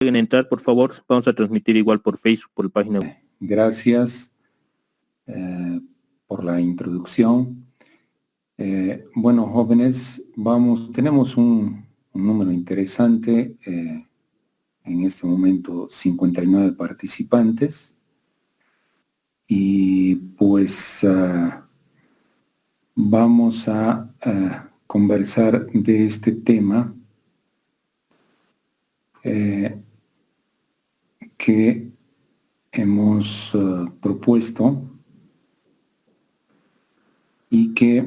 pueden entrar, por favor. Vamos a transmitir igual por Facebook, por la página web. Gracias por la introducción. Bueno, jóvenes, tenemos un número interesante, en este momento 59 participantes, y pues vamos a conversar de este tema que hemos propuesto y que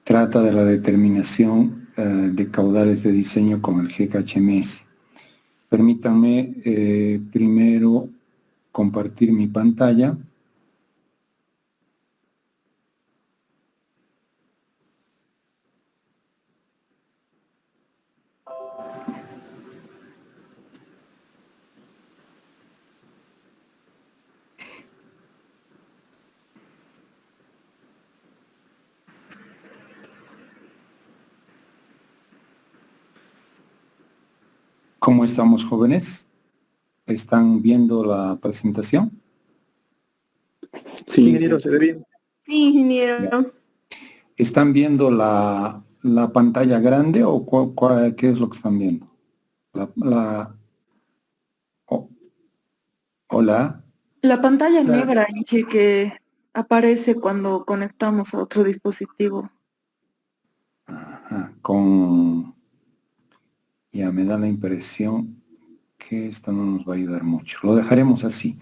trata de la determinación de caudales de diseño con el GKHMS. Permítanme primero compartir mi pantalla. ¿Cómo estamos, jóvenes? ¿Están viendo la presentación? Sí, ingeniero, se ve bien. Sí, ingeniero. ¿Están viendo la pantalla grande o qué es lo que están viendo? Hola. La pantalla negra, Inge, que aparece cuando conectamos a otro dispositivo. Ajá, ya me da la impresión que esto no nos va a ayudar mucho. Lo dejaremos así.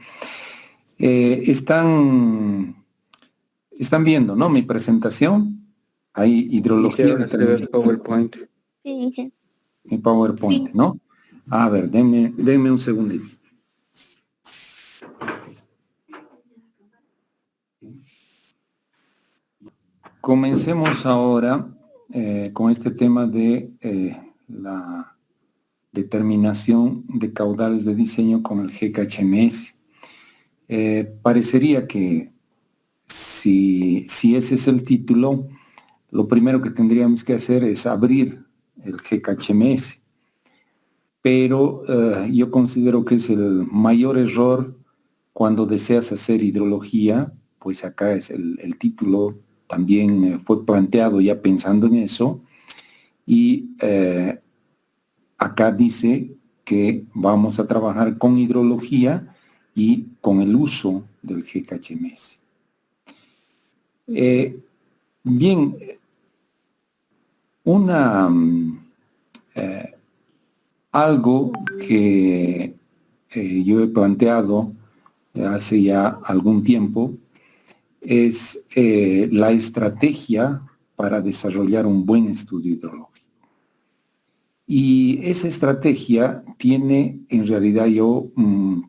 Están viendo, ¿no? Mi presentación. Hay hidrología. El PowerPoint. Sí, Inge. Mi PowerPoint, sí. ¿No? A ver, denme un segundito. Comencemos ahora con este tema de la determinación de caudales de diseño con el GKHMS. Parecería que si ese es el título, lo primero que tendríamos que hacer es abrir el GKHMS. Pero yo considero que es el mayor error cuando deseas hacer hidrología, pues acá es el título también fue planteado ya pensando en eso, y acá dice que vamos a trabajar con hidrología y con el uso del GKHMS. Bien, algo que yo he planteado hace ya algún tiempo es la estrategia para desarrollar un buen estudio hidrológico. Y esa estrategia tiene, en realidad yo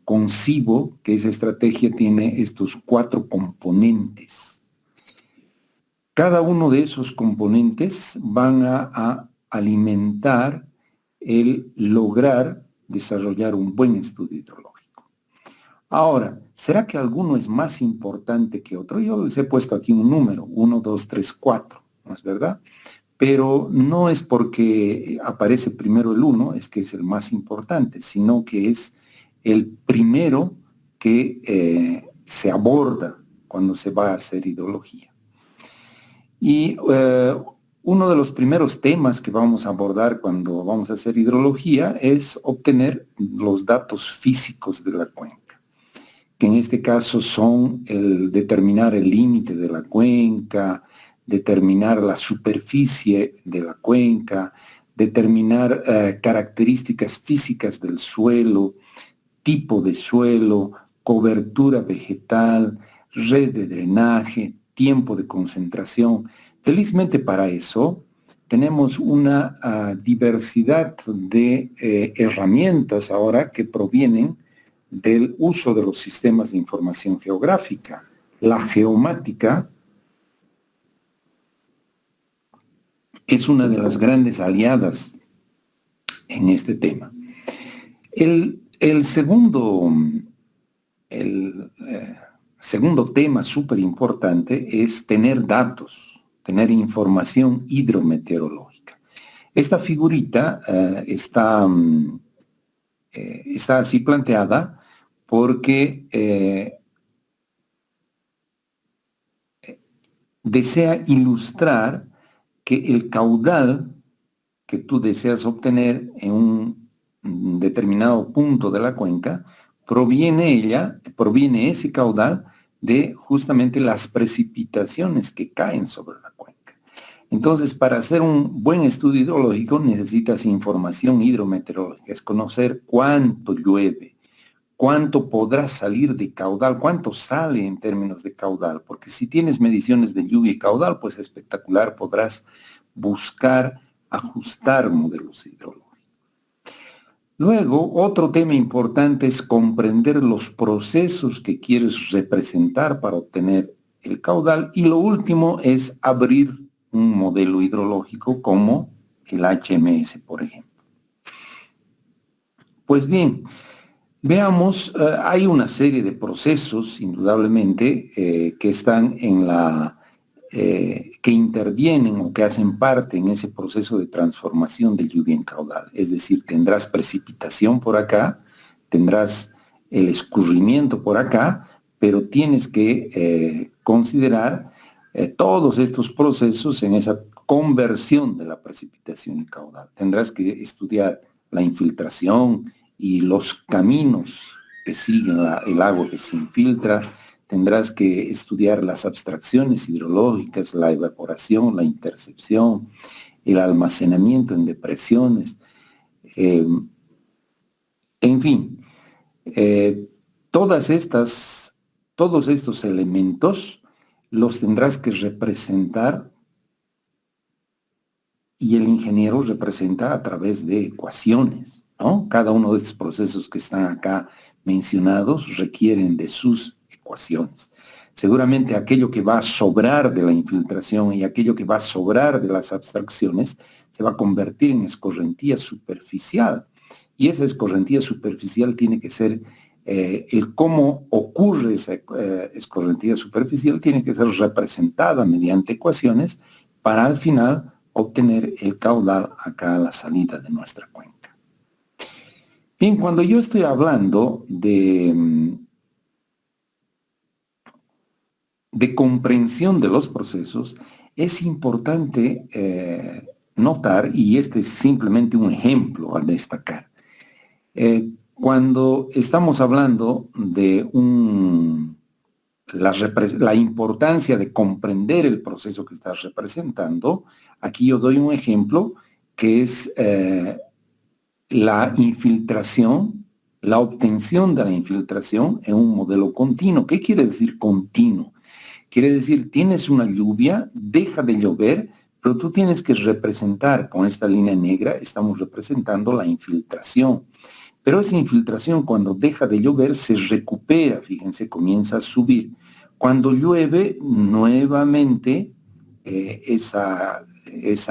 concibo que esa estrategia tiene estos 4 componentes. Cada uno de esos componentes van a alimentar el lograr desarrollar un buen estudio hidrológico. Ahora, ¿será que alguno es más importante que otro? Yo les he puesto aquí un número, 1, 2, 3, 4, ¿no es verdad? Pero no es porque aparece primero el 1, es que es el más importante, sino que es el primero que se aborda cuando se va a hacer hidrología. Y uno de los primeros temas que vamos a abordar cuando vamos a hacer hidrología es obtener los datos físicos de la cuenca, que en este caso son el determinar el límite de la cuenca, determinar la superficie de la cuenca, determinar características físicas del suelo, tipo de suelo, cobertura vegetal, red de drenaje, tiempo de concentración. Felizmente para eso tenemos una diversidad de herramientas ahora que provienen del uso de los sistemas de información geográfica. La geomática es una de las grandes aliadas en este tema. El segundo tema súper importante es tener datos obtener información hidrometeorológica. Esta figurita está así planteada porque desea ilustrar que el caudal que tú deseas obtener en un determinado punto de la cuenca, proviene ese caudal de justamente las precipitaciones que caen sobre la cuenca. Entonces, para hacer un buen estudio hidrológico necesitas información hidrometeorológica, es conocer cuánto llueve, cuánto podrá salir de caudal, cuánto sale en términos de caudal, porque si tienes mediciones de lluvia y caudal, pues espectacular, podrás buscar ajustar modelos hidrológicos. Luego, otro tema importante es comprender los procesos que quieres representar para obtener el caudal, y lo último es abrir un modelo hidrológico como el HMS, por ejemplo. Pues bien, veamos, hay una serie de procesos, indudablemente, que están que intervienen o que hacen parte en ese proceso de transformación de lluvia en caudal. Es decir, tendrás precipitación por acá, tendrás el escurrimiento por acá, pero tienes que considerar todos estos procesos en esa conversión de la precipitación en caudal. Tendrás que estudiar la infiltración y los caminos que siguen el agua que se infiltra. Tendrás que estudiar las abstracciones hidrológicas, la evaporación, la intercepción, el almacenamiento en depresiones. En fin, todos estos elementos los tendrás que representar, y el ingeniero representa a través de ecuaciones, ¿no? Cada uno de estos procesos que están acá mencionados requieren de sus ecuaciones. Seguramente aquello que va a sobrar de la infiltración y aquello que va a sobrar de las abstracciones se va a convertir en escorrentía superficial. Y esa escorrentía superficial tiene que ser, el cómo ocurre esa escorrentía superficial tiene que ser representada mediante ecuaciones para al final obtener el caudal acá a la salida de nuestra cuenca. Bien, cuando yo estoy hablando de comprensión de los procesos, es importante notar, y este es simplemente un ejemplo a destacar, cuando estamos hablando de la importancia de comprender el proceso que estás representando, aquí yo doy un ejemplo que es la infiltración, la obtención de la infiltración en un modelo continuo. ¿Qué quiere decir continuo? Quiere decir, tienes una lluvia, deja de llover, pero tú tienes que representar, con esta línea negra, estamos representando la infiltración. Pero esa infiltración, cuando deja de llover, se recupera, fíjense, comienza a subir. Cuando llueve, nuevamente, esa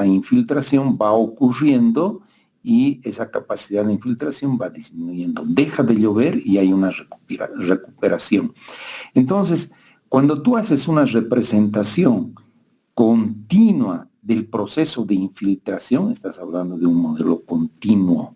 infiltración va ocurriendo y esa capacidad de infiltración va disminuyendo. Deja de llover y hay una recuperación. Entonces, cuando tú haces una representación continua del proceso de infiltración, estás hablando de un modelo continuo.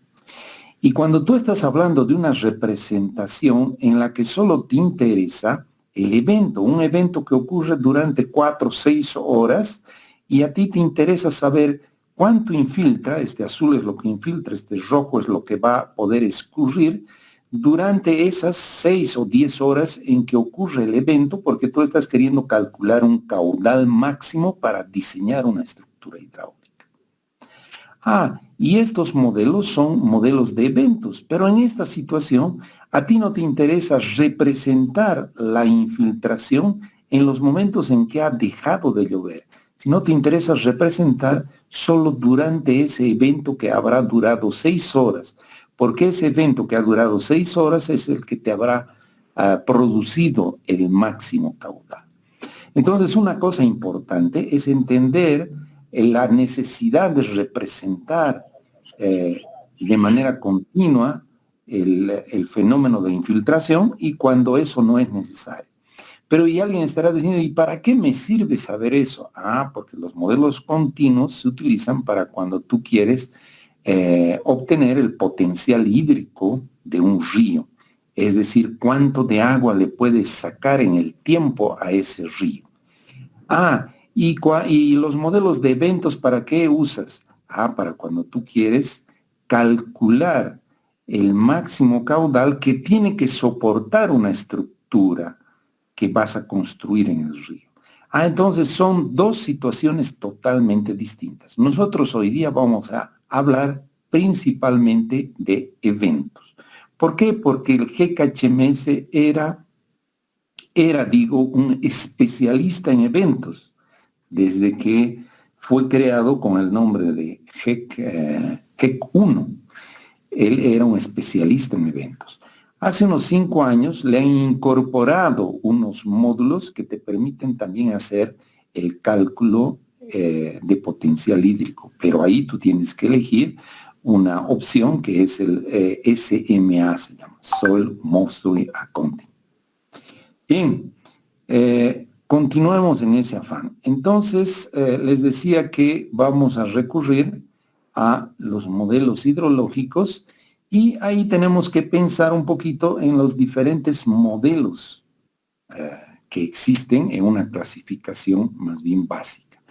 Y cuando tú estás hablando de una representación en la que solo te interesa el evento, un evento que ocurre durante 4 o 6 horas, y a ti te interesa saber cuánto infiltra, este azul es lo que infiltra, este rojo es lo que va a poder escurrir durante esas 6 o 10 horas en que ocurre el evento, porque tú estás queriendo calcular un caudal máximo para diseñar una estructura hidráulica. Y estos modelos son modelos de eventos, pero en esta situación a ti no te interesa representar la infiltración en los momentos en que ha dejado de llover, sino te interesa representar solo durante ese evento que habrá durado 6 horas, porque ese evento que ha durado 6 horas es el que te habrá producido el máximo caudal. Entonces, una cosa importante es entender la necesidad de representar de manera continua el fenómeno de infiltración y cuando eso no es necesario. Pero y alguien estará diciendo, ¿y para qué me sirve saber eso? Porque los modelos continuos se utilizan para cuando tú quieres obtener el potencial hídrico de un río. Es decir, cuánto de agua le puedes sacar en el tiempo a ese río. Y los modelos de eventos, ¿para qué usas? Para cuando tú quieres calcular el máximo caudal que tiene que soportar una estructura que vas a construir en el río. Entonces son dos situaciones totalmente distintas. Nosotros hoy día vamos a hablar principalmente de eventos. ¿Por qué? Porque el GKHMS era un especialista en eventos, desde que fue creado con el nombre de GEC 1. Él era un especialista en eventos. Hace unos 5 años le han incorporado unos módulos que te permiten también hacer el cálculo de potencial hídrico, pero ahí tú tienes que elegir una opción que es el SMA, se llama Soil Moisture Accounting. Bien, continuemos en ese afán. Entonces, les decía que vamos a recurrir a los modelos hidrológicos y ahí tenemos que pensar un poquito en los diferentes modelos que existen en una clasificación más bien básica.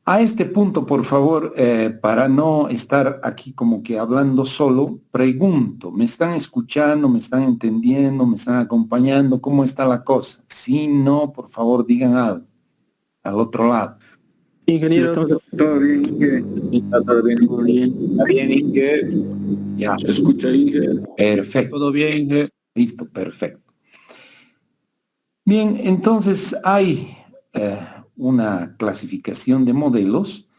A este punto, por favor, para no estar aquí como que hablando solo, pregunto, ¿me están escuchando, me están entendiendo, me están acompañando? ¿Cómo está la cosa? Si no, por favor, digan algo al otro lado. Ingeniero, todo bien, Inge. Está todo bien. Todo bien. Está bien, Inge. Ya. Se escucha, Inge. Perfecto. Todo bien, Inge. Listo, perfecto. Bien, entonces hay una clasificación de modelos.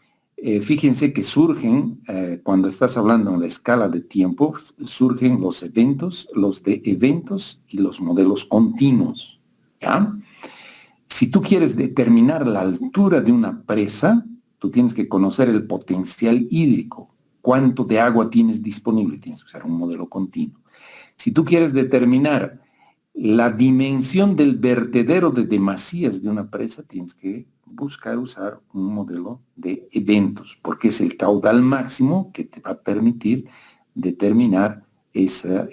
Fíjense que surgen, cuando estás hablando en la escala de tiempo, surgen los de eventos y los modelos continuos. ¿Ya? Si tú quieres determinar la altura de una presa, tú tienes que conocer el potencial hídrico. ¿Cuánto de agua tienes disponible? Tienes que usar un modelo continuo. Si tú quieres determinar la dimensión del vertedero de demasías de una presa, tienes que usar un modelo de eventos, porque es el caudal máximo que te va a permitir determinar esa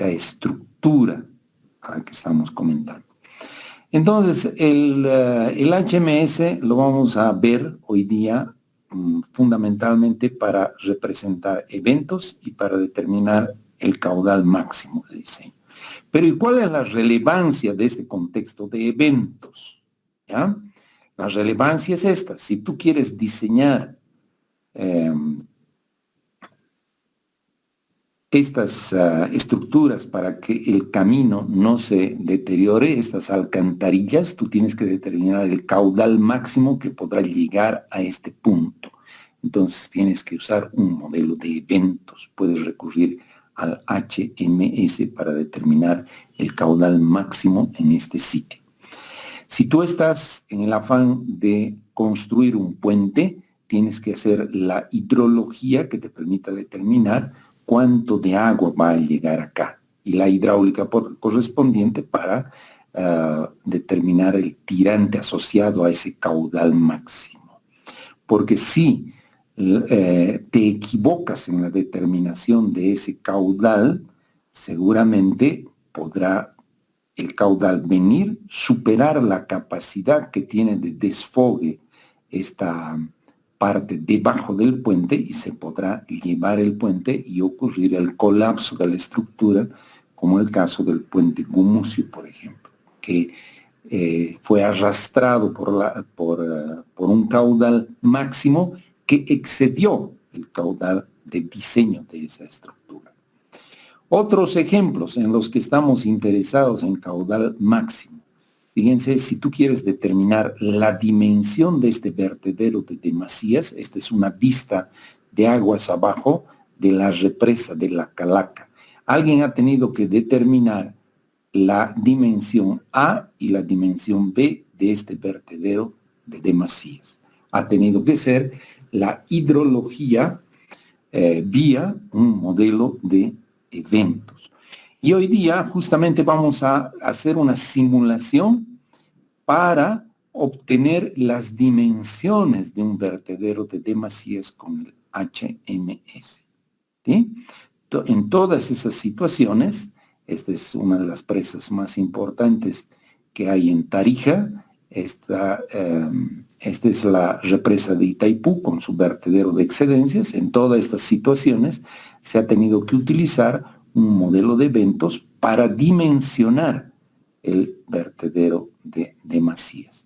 estructura a la que estamos comentando. Entonces, el HMS lo vamos a ver hoy día fundamentalmente para representar eventos y para determinar el caudal máximo de diseño. Pero ¿y cuál es la relevancia de este contexto de eventos? ¿Ya? La relevancia es esta. Si tú quieres diseñar estas estructuras para que el camino no se deteriore, estas alcantarillas, tú tienes que determinar el caudal máximo que podrá llegar a este punto. Entonces tienes que usar un modelo de eventos. Puedes recurrir al HMS para determinar el caudal máximo en este sitio. Si tú estás en el afán de construir un puente, tienes que hacer la hidrología que te permita determinar cuánto de agua va a llegar acá y la hidráulica correspondiente para determinar el tirante asociado a ese caudal máximo. Porque si te equivocas en la determinación de ese caudal, seguramente podrá el caudal venir, superar la capacidad que tiene de desfogue esta parte debajo del puente y se podrá llevar el puente y ocurrir el colapso de la estructura, como el caso del puente Gumucio, por ejemplo, que fue arrastrado por un caudal máximo que excedió el caudal de diseño de esa estructura. Otros ejemplos en los que estamos interesados en caudal máximo. Fíjense, si tú quieres determinar la dimensión de este vertedero de demasías, esta es una vista de aguas abajo de la represa de la Calaca. Alguien ha tenido que determinar la dimensión A y la dimensión B de este vertedero de demasías. Ha tenido que ser la hidrología vía un modelo de eventos. Y hoy día justamente vamos a hacer una simulación para obtener las dimensiones de un vertedero de demasías con el HMS. ¿Sí? En todas esas situaciones, esta es una de las presas más importantes que hay en Tarija. Esta es la represa de Itaipú con su vertedero de excedencias. En todas estas situaciones se ha tenido que utilizar un modelo de eventos para dimensionar el vertedero de demasías.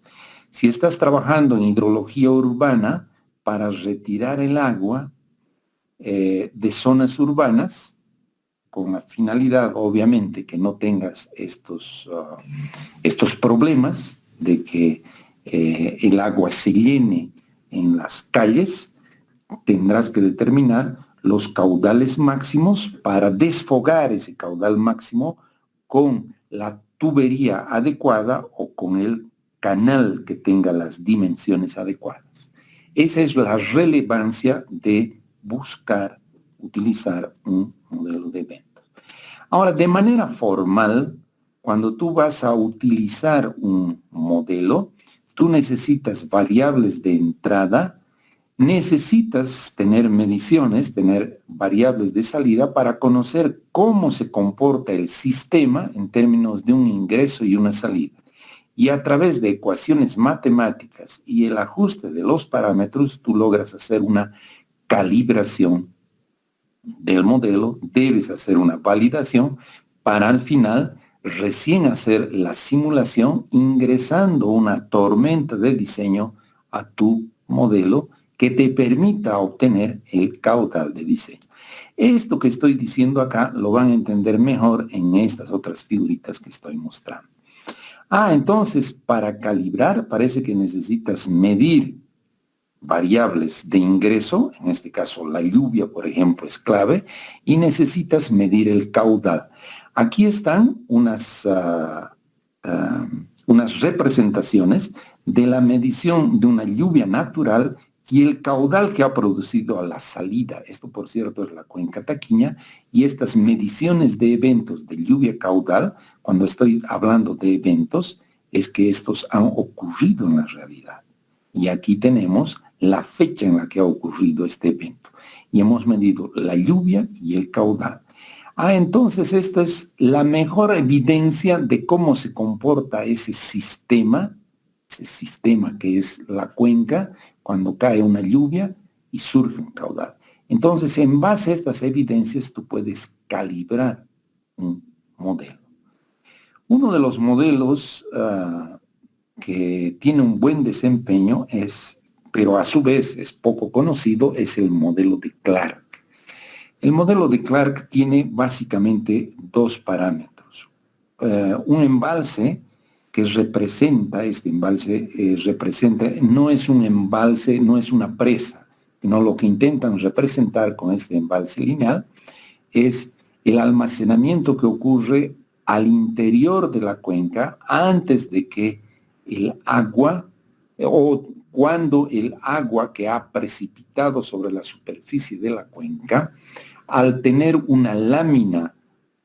Si estás trabajando en hidrología urbana para retirar el agua de zonas urbanas, con la finalidad, obviamente, que no tengas estos problemas de que el agua se llene en las calles, tendrás que determinar los caudales máximos para desfogar ese caudal máximo con la tubería adecuada o con el canal que tenga las dimensiones adecuadas. Esa es la relevancia de buscar utilizar un modelo de eventos. Ahora, de manera formal, cuando tú vas a utilizar un modelo, tú necesitas variables de entrada, necesitas tener mediciones, tener variables de salida para conocer cómo se comporta el sistema en términos de un ingreso y una salida. Y a través de ecuaciones matemáticas y el ajuste de los parámetros, tú logras hacer una calibración del modelo, debes hacer una validación para al final recién hacer la simulación ingresando una tormenta de diseño a tu modelo que te permita obtener el caudal de diseño. Esto que estoy diciendo acá lo van a entender mejor en estas otras figuritas que estoy mostrando. Entonces, para calibrar parece que necesitas medir variables de ingreso, en este caso la lluvia, por ejemplo, es clave, y necesitas medir el caudal. Aquí están unas representaciones de la medición de una lluvia natural y el caudal que ha producido a la salida. Esto, por cierto, es la cuenca Taquiña, y estas mediciones de eventos de lluvia caudal, cuando estoy hablando de eventos, es que estos han ocurrido en la realidad. Y aquí tenemos la fecha en la que ha ocurrido este evento. Y hemos medido la lluvia y el caudal. Entonces esta es la mejor evidencia de cómo se comporta ese sistema que es la cuenca, cuando cae una lluvia y surge un caudal. Entonces, en base a estas evidencias, tú puedes calibrar un modelo. Uno de los modelos que tiene un buen desempeño pero a su vez es poco conocido, es el modelo de Clark. El modelo de Clark tiene básicamente dos parámetros. Un embalse que representa, no es un embalse, no es una presa, sino lo que intentan representar con este embalse lineal es el almacenamiento que ocurre al interior de la cuenca antes de que el agua, o cuando el agua que ha precipitado sobre la superficie de la cuenca, al tener una lámina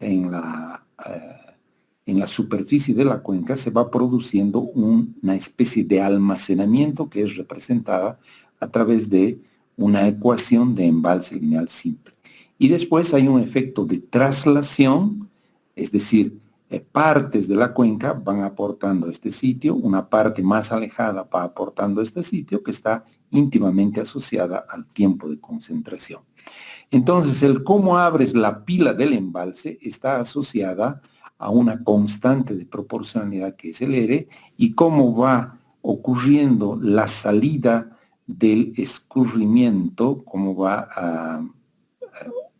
en la superficie de la cuenca, se va produciendo una especie de almacenamiento que es representada a través de una ecuación de embalse lineal simple. Y después hay un efecto de traslación, es decir, partes de la cuenca van aportando a este sitio, una parte más alejada va aportando a este sitio que está íntimamente asociada al tiempo de concentración. Entonces, el cómo abres la pila del embalse está asociada a una constante de proporcionalidad que es el R, y cómo va ocurriendo la salida del escurrimiento, cómo va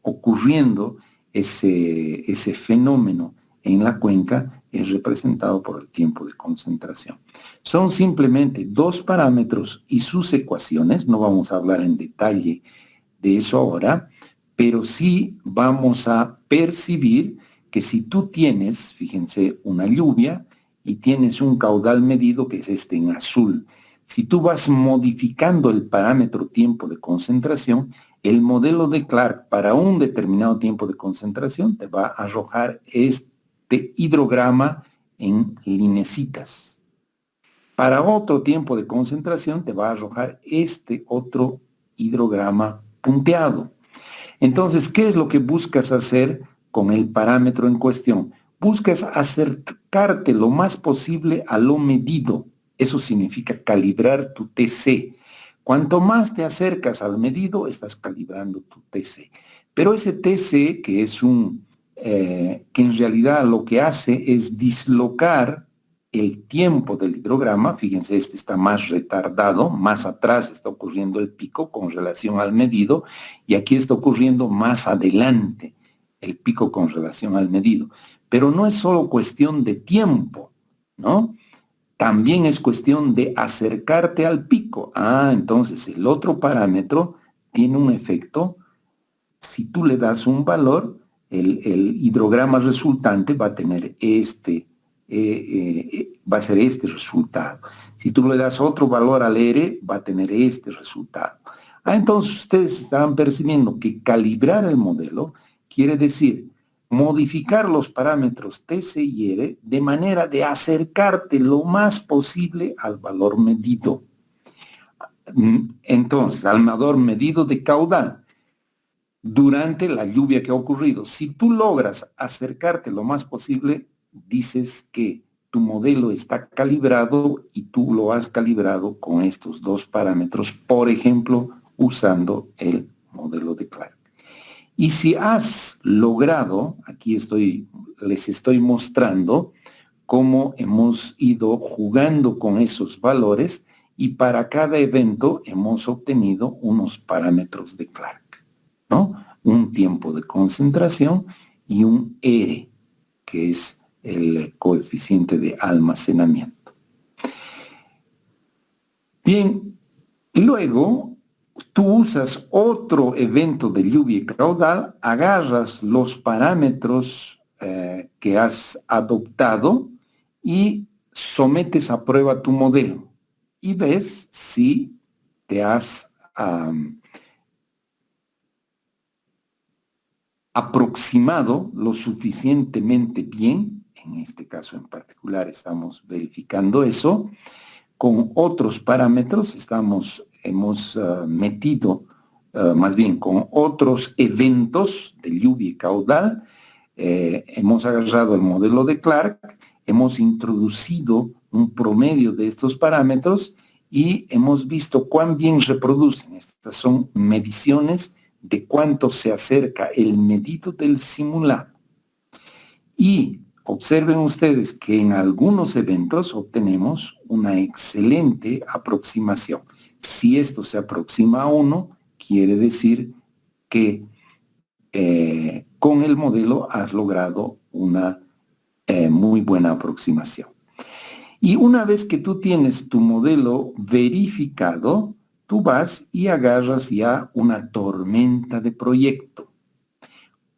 ocurriendo ese fenómeno en la cuenca, es representado por el tiempo de concentración. Son simplemente dos parámetros y sus ecuaciones, no vamos a hablar en detalle de eso ahora, pero sí vamos a percibir que si tú tienes, fíjense, una lluvia y tienes un caudal medido que es este en azul, si tú vas modificando el parámetro tiempo de concentración, el modelo de Clark para un determinado tiempo de concentración te va a arrojar este hidrograma en linecitas. Para otro tiempo de concentración te va a arrojar este otro hidrograma punteado. Entonces, ¿qué es lo que buscas hacer con el parámetro en cuestión? Buscas acercarte lo más posible a lo medido. Eso significa calibrar tu TC. Cuanto más te acercas al medido, estás calibrando tu TC. Pero ese TC, que es que en realidad lo que hace es dislocar el tiempo del hidrograma. Fíjense, este está más retardado, más atrás está ocurriendo el pico con relación al medido, y aquí está ocurriendo más adelante el pico con relación al medido. Pero no es solo cuestión de tiempo, ¿no? También es cuestión de acercarte al pico. Entonces el otro parámetro tiene un efecto. Si tú le das un valor, el hidrograma resultante va a tener va a ser este resultado. Si tú le das otro valor al R, va a tener este resultado. Entonces ustedes estaban percibiendo que calibrar el modelo quiere decir modificar los parámetros TC y R de manera de acercarte lo más posible al valor medido. Entonces, al valor medido de caudal durante la lluvia que ha ocurrido. Si tú logras acercarte lo más posible, dices que tu modelo está calibrado y tú lo has calibrado con estos dos parámetros, por ejemplo, usando el modelo de Clark. Y si has logrado, aquí les estoy mostrando cómo hemos ido jugando con esos valores, y para cada evento hemos obtenido unos parámetros de Clark, ¿no? Un tiempo de concentración y un R, que es el coeficiente de almacenamiento. Bien, luego tú usas otro evento de lluvia y caudal, agarras los parámetros que has adoptado y sometes a prueba tu modelo y ves si te has aproximado lo suficientemente bien. En este caso en particular estamos verificando eso. Con otros parámetros hemos metido, más bien con otros eventos de lluvia y caudal, hemos agarrado el modelo de Clark, hemos introducido un promedio de estos parámetros y hemos visto cuán bien reproducen. Estas son mediciones de cuánto se acerca el medido del simulado. Y observen ustedes que en algunos eventos obtenemos una excelente aproximación. Si esto se aproxima a 1, quiere decir que con el modelo has logrado una muy buena aproximación. Y una vez que tú tienes tu modelo verificado, tú vas y agarras ya una tormenta de proyecto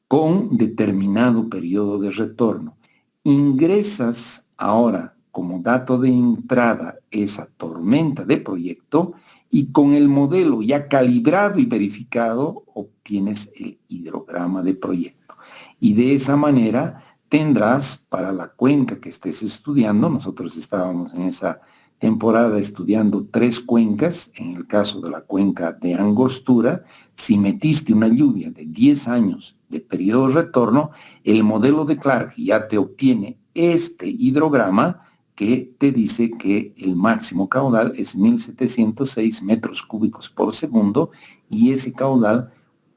con determinado periodo de retorno. Ingresas ahora como dato de entrada esa tormenta de proyecto y con el modelo ya calibrado y verificado obtienes el hidrograma de proyecto. Y de esa manera tendrás para la cuenca que estés estudiando, nosotros estábamos en esa temporada estudiando 3 cuencas, en el caso de la cuenca de Angostura, si metiste una lluvia de 10 años de periodo de retorno, el modelo de Clark ya te obtiene este hidrograma que te dice que el máximo caudal es 1706 metros cúbicos por segundo y ese caudal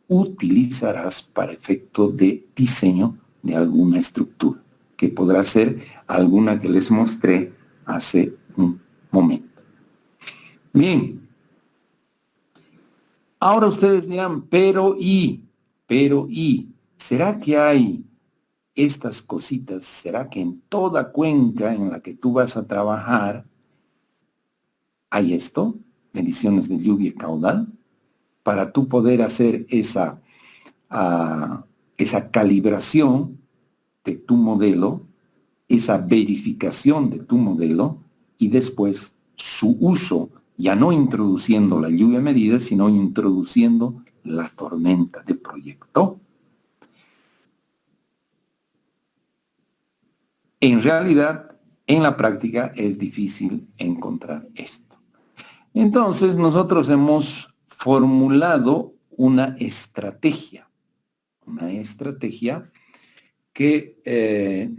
utilizarás para efecto de diseño de alguna estructura, que podrá ser alguna que les mostré hace un momento. Bien. Ahora ustedes dirán, pero y, ¿será que hay estas cositas? ¿Será que en toda cuenca en la que tú vas a trabajar hay esto? Mediciones de lluvia y caudal, para tú poder hacer esa calibración de tu modelo, esa verificación de tu modelo y después su uso, ya no introduciendo la lluvia medida, sino introduciendo la tormenta de proyecto, en realidad, en la práctica es difícil encontrar esto. Entonces, nosotros hemos formulado una estrategia que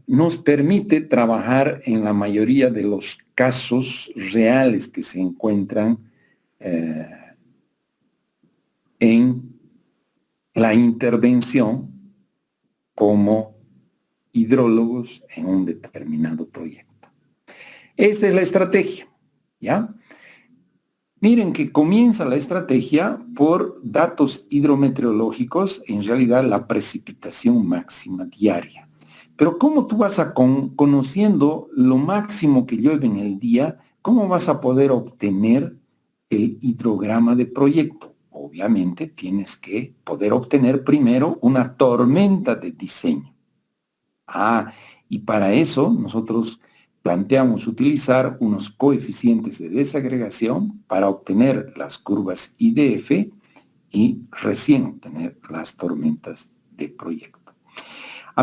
nos permite trabajar en la mayoría de los casos reales que se encuentran en la intervención como hidrólogos en un determinado proyecto. Esta es la estrategia, ¿ya? Miren que comienza la estrategia por datos hidrometeorológicos, en realidad la precipitación máxima diaria. Pero ¿cómo tú vas conociendo lo máximo que llueve en el día, cómo vas a poder obtener el hidrograma de proyecto? Obviamente tienes que poder obtener primero una tormenta de diseño. Y para eso nosotros planteamos utilizar unos coeficientes de desagregación para obtener las curvas IDF y recién obtener las tormentas de proyecto.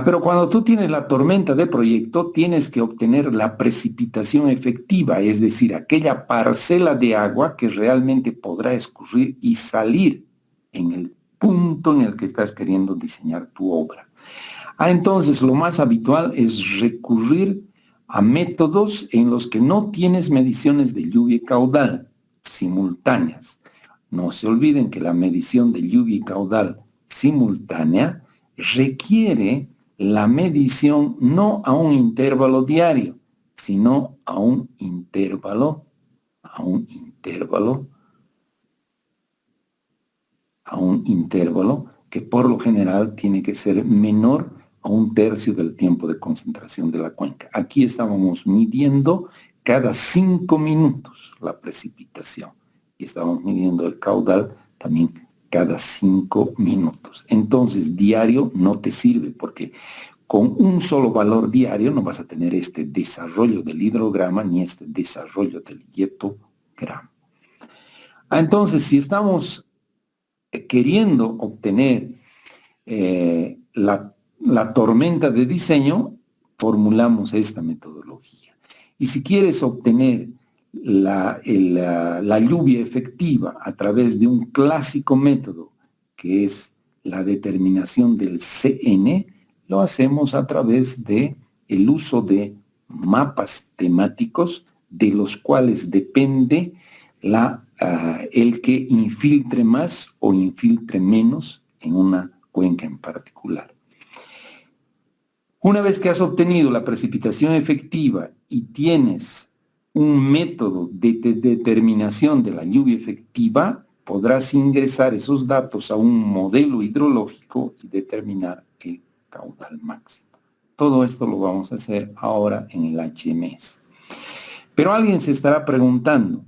Pero cuando tú tienes la tormenta de proyecto, tienes que obtener la precipitación efectiva, es decir, aquella parcela de agua que realmente podrá escurrir y salir en el punto en el que estás queriendo diseñar tu obra. Entonces, lo más habitual es recurrir a métodos en los que no tienes mediciones de lluvia y caudal simultáneas. No se olviden que la medición de lluvia y caudal simultánea requiere la medición no a un intervalo diario, sino a un intervalo que por lo general tiene que ser menor a 1/3 del tiempo de concentración de la cuenca. Aquí estábamos midiendo cada 5 minutos la precipitación y estábamos midiendo el caudal también cada 5 minutos. Entonces, diario no te sirve porque con un solo valor diario no vas a tener este desarrollo del hidrograma ni este desarrollo del hietograma. Entonces, si estamos queriendo obtener la tormenta de diseño, formulamos esta metodología. Y si quieres obtener la lluvia efectiva a través de un clásico método, que es la determinación del CN, lo hacemos a través del uso de mapas temáticos, de los cuales depende el que infiltre más o infiltre menos en una cuenca en particular. Una vez que has obtenido la precipitación efectiva y tienes un método de determinación de la lluvia efectiva, podrás ingresar esos datos a un modelo hidrológico y determinar el caudal máximo. Todo esto lo vamos a hacer ahora en el HMS. Pero alguien se estará preguntando,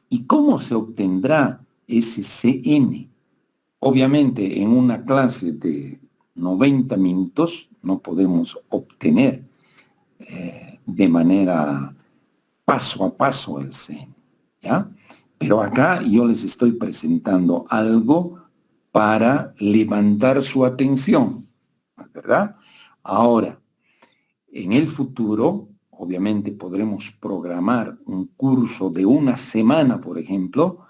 ¿y cómo se obtendrá ese CN? Obviamente, en una clase de 90 minutos no podemos obtener de manera paso a paso el CN, ¿ya? Pero acá yo les estoy presentando algo para levantar su atención, ¿verdad? Ahora, en el futuro, obviamente podremos programar un curso de una semana, por ejemplo,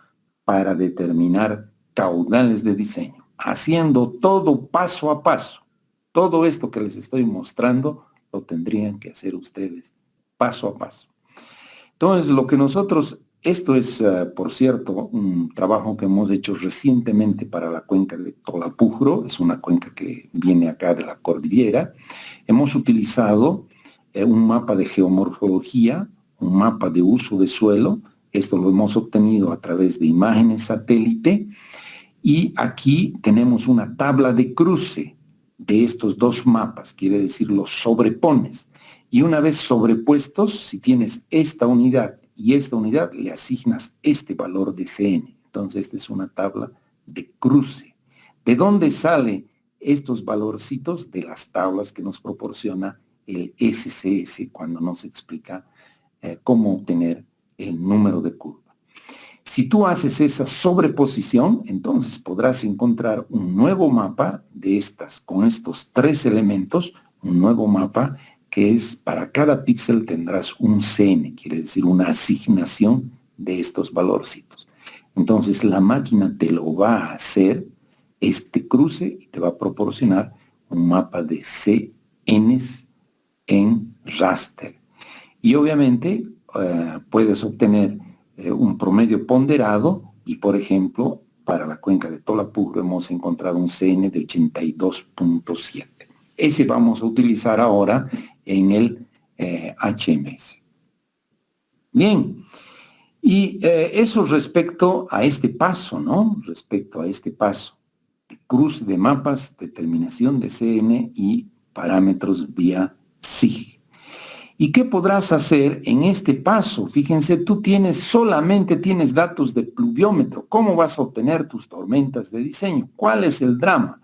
para determinar caudales de diseño, haciendo todo paso a paso. Todo esto que les estoy mostrando lo tendrían que hacer ustedes paso a paso. Entonces, esto es, por cierto, un trabajo que hemos hecho recientemente para la cuenca de Tolapujro, es una cuenca que viene acá de la cordillera. Hemos utilizado un mapa de geomorfología, un mapa de uso de suelo. Esto lo hemos obtenido a través de imágenes satélite. Y aquí tenemos una tabla de cruce de estos dos mapas, quiere decir los sobrepones. Y una vez sobrepuestos, si tienes esta unidad y esta unidad, le asignas este valor de CN. Entonces, esta es una tabla de cruce. ¿De dónde salen estos valorcitos? De las tablas que nos proporciona el SCS cuando nos explica cómo obtener el número de curva. Si tú haces esa sobreposición, entonces podrás encontrar un nuevo mapa con estos 3 elementos, un nuevo mapa que es para cada píxel tendrás un CN, quiere decir una asignación de estos valorcitos. Entonces la máquina te lo va a hacer este cruce y te va a proporcionar un mapa de CNs en raster. Y obviamente puedes obtener un promedio ponderado y, por ejemplo, para la cuenca de Tolapuro hemos encontrado un CN de 82.7. Ese vamos a utilizar ahora en el HMS. Bien, y eso respecto a este paso, ¿no? Respecto a este paso. Cruce de mapas, determinación de CN y parámetros vía SIG. ¿Y qué podrás hacer en este paso? Fíjense, tú solamente tienes datos de pluviómetro. ¿Cómo vas a obtener tus tormentas de diseño? ¿Cuál es el drama?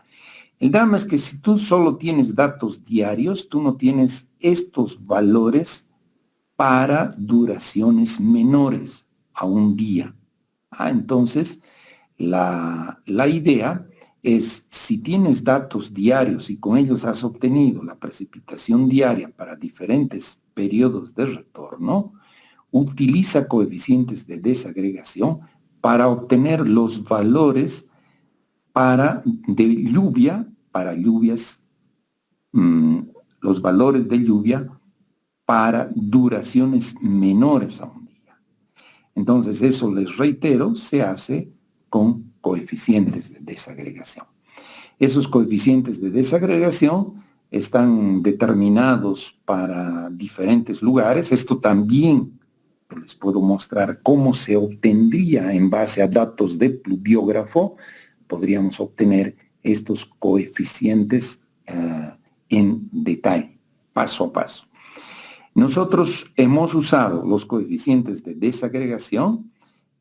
El drama es que si tú solo tienes datos diarios, tú no tienes estos valores para duraciones menores a un día. Entonces, la idea es, si tienes datos diarios y con ellos has obtenido la precipitación diaria para diferentes periodos de retorno, utiliza coeficientes de desagregación para obtener los valores de lluvia, para lluvias, los valores de lluvia para duraciones menores a un día. Entonces, eso, les reitero, se hace con coeficientes de desagregación. Esos coeficientes de desagregación están determinados para diferentes lugares. Esto también les puedo mostrar cómo se obtendría en base a datos de pluviógrafo. Podríamos obtener estos coeficientes en detalle, paso a paso. Nosotros hemos usado los coeficientes de desagregación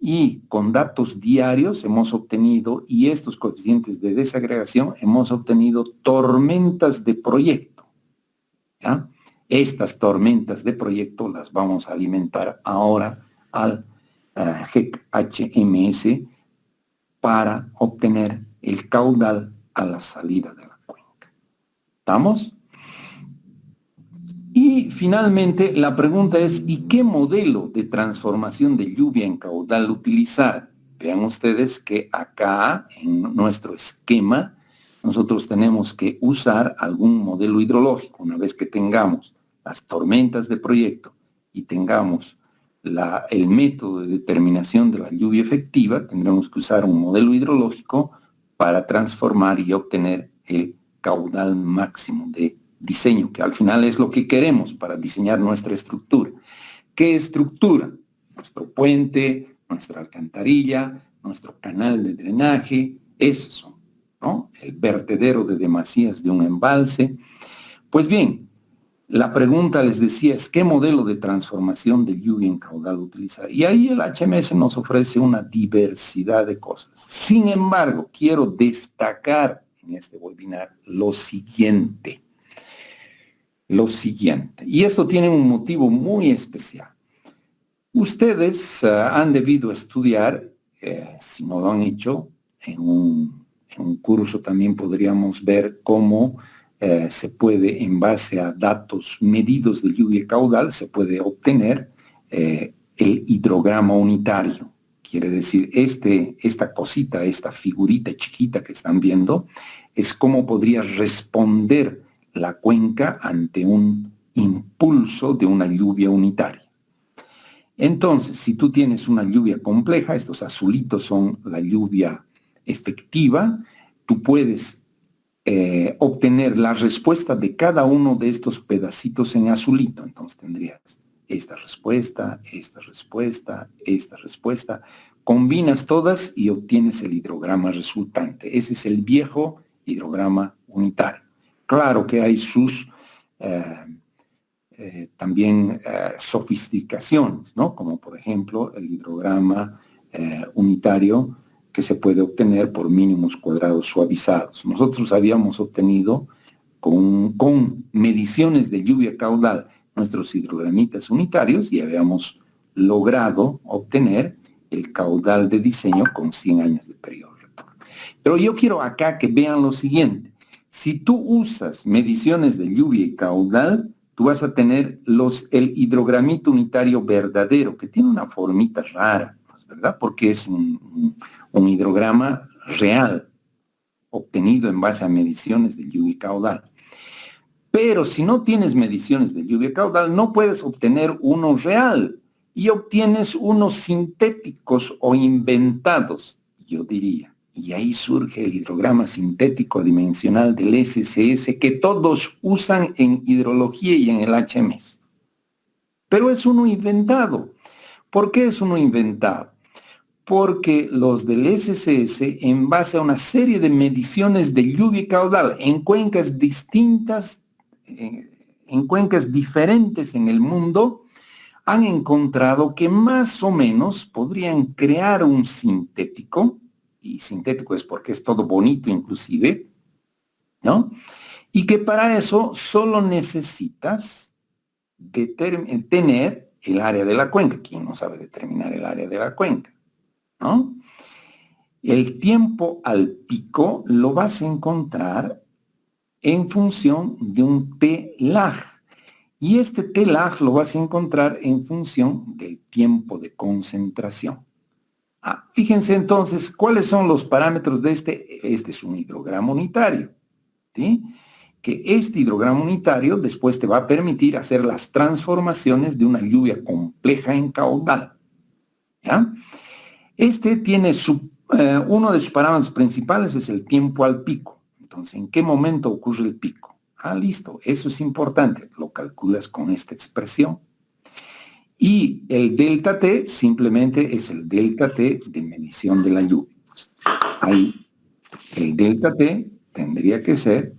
y con datos diarios hemos obtenido, y estos coeficientes de desagregación, hemos obtenido tormentas de proyecto. ¿Ya? Estas tormentas de proyecto las vamos a alimentar ahora al GEC HMS para obtener el caudal a la salida de la cuenca. ¿Estamos? Y finalmente la pregunta es, ¿y qué modelo de transformación de lluvia en caudal utilizar? Vean ustedes que acá en nuestro esquema nosotros tenemos que usar algún modelo hidrológico. Una vez que tengamos las tormentas de proyecto y tengamos el método de determinación de la lluvia efectiva, tendremos que usar un modelo hidrológico para transformar y obtener el caudal máximo de diseño, que al final es lo que queremos para diseñar nuestra estructura. ¿Qué estructura? Nuestro puente, nuestra alcantarilla, nuestro canal de drenaje, esos son, ¿no? El vertedero de demasías de un embalse. Pues bien, la pregunta, les decía, es ¿qué modelo de transformación de lluvia en caudal utilizar? Y ahí el HMS nos ofrece una diversidad de cosas. Sin embargo, quiero destacar en este webinar lo siguiente. Y esto tiene un motivo muy especial. Ustedes han debido estudiar, si no lo han hecho, en un curso también podríamos ver cómo se puede, en base a datos medidos de lluvia caudal, se puede obtener el hidrograma unitario. Quiere decir, esta cosita, esta figurita chiquita que están viendo, es cómo podría responder la cuenca ante un impulso de una lluvia unitaria. Entonces, si tú tienes una lluvia compleja, estos azulitos son la lluvia efectiva, tú puedes obtener la respuesta de cada uno de estos pedacitos en azulito. Entonces tendrías esta respuesta, esta respuesta, esta respuesta. Combinas todas y obtienes el hidrograma resultante. Ese es el viejo hidrograma unitario. Claro que hay sus también sofisticaciones, ¿no? Como por ejemplo el hidrograma unitario que se puede obtener por mínimos cuadrados suavizados. Nosotros habíamos obtenido con mediciones de lluvia caudal nuestros hidrogramitas unitarios y habíamos logrado obtener el caudal de diseño con 100 años de periodo de retorno. Pero yo quiero acá que vean lo siguiente. Si tú usas mediciones de lluvia y caudal, tú vas a tener el hidrogramito unitario verdadero, que tiene una formita rara, pues, ¿verdad? Porque es un hidrograma real, obtenido en base a mediciones de lluvia y caudal. Pero si no tienes mediciones de lluvia y caudal, no puedes obtener uno real y obtienes unos sintéticos o inventados, yo diría. Y ahí surge el hidrograma sintético dimensional del SCS que todos usan en hidrología y en el HMS. Pero es uno inventado. ¿Por qué es uno inventado? Porque los del SCS, en base a una serie de mediciones de lluvia y caudal en cuencas distintas, en cuencas diferentes en el mundo, han encontrado que más o menos podrían crear un sintético, y sintético es porque es todo bonito inclusive, ¿no? Y que para eso solo necesitas tener el área de la cuenca. ¿Quién no sabe determinar el área de la cuenca? ¿No? El tiempo al pico lo vas a encontrar en función de un T-lag. Y este T-lag lo vas a encontrar en función del tiempo de concentración. Fíjense entonces, ¿cuáles son los parámetros de este? Este es un hidrograma unitario, ¿sí? Que este hidrograma unitario después te va a permitir hacer las transformaciones de una lluvia compleja en caudal, ¿ya? Este tiene uno de sus parámetros principales es el tiempo al pico. Entonces, ¿en qué momento ocurre el pico? Listo, eso es importante. Lo calculas con esta expresión. Y el delta T simplemente es el delta T de medición de la lluvia. Ahí, el delta T tendría que ser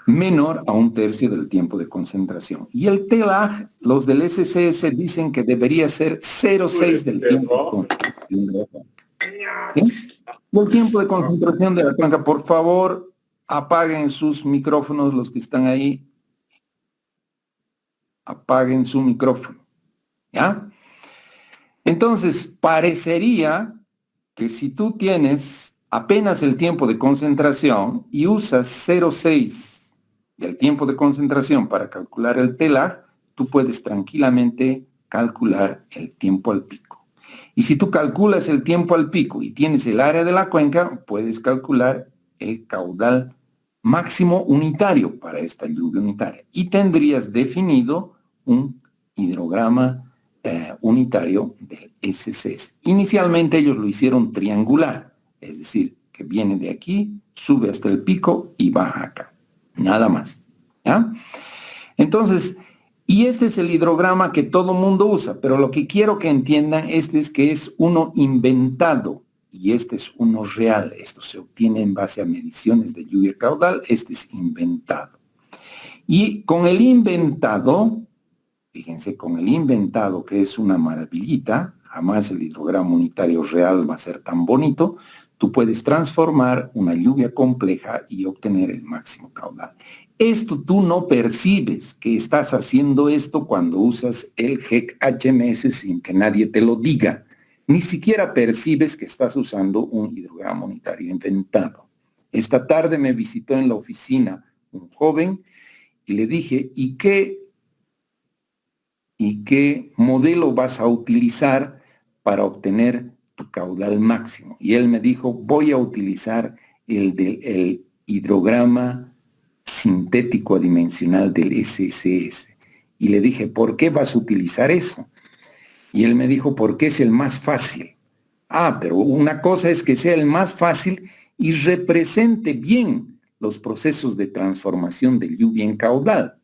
menor a 1/3 del tiempo de concentración. Y el T-lag, los del SCS dicen que debería ser 0,6 del tiempo de concentración. ¿Sí? El tiempo de concentración de la cuenca, por favor, apaguen sus micrófonos, los que están ahí. Apaguen su micrófono. ¿Ya? Entonces, parecería que si tú tienes apenas el tiempo de concentración y usas 0,6 del tiempo de concentración para calcular el T-lag, tú puedes tranquilamente calcular el tiempo al pico. Y si tú calculas el tiempo al pico y tienes el área de la cuenca, puedes calcular el caudal máximo unitario para esta lluvia unitaria. Y tendrías definido un hidrograma unitario del SCS. Inicialmente ellos lo hicieron triangular, es decir, que viene de aquí, sube hasta el pico y baja acá. Nada más. ¿Ya? Entonces, y este es el hidrograma que todo mundo usa, pero lo que quiero que entiendan es que es uno inventado y este es uno real. Esto se obtiene en base a mediciones de lluvia caudal, este es inventado. Y con el inventado, fíjense, con el inventado, que es una maravillita, jamás el hidrograma unitario real va a ser tan bonito, tú puedes transformar una lluvia compleja y obtener el máximo caudal. Esto tú no percibes que estás haciendo esto cuando usas el GEC HMS sin que nadie te lo diga. Ni siquiera percibes que estás usando un hidrograma unitario inventado. Esta tarde me visitó en la oficina un joven y le dije, ¿y qué modelo vas a utilizar para obtener tu caudal máximo? Y él me dijo, voy a utilizar el hidrograma sintético adimensional del SCS. Y le dije, ¿por qué vas a utilizar eso? Y él me dijo, porque es el más fácil. Pero una cosa es que sea el más fácil y represente bien los procesos de transformación de lluvia en caudal,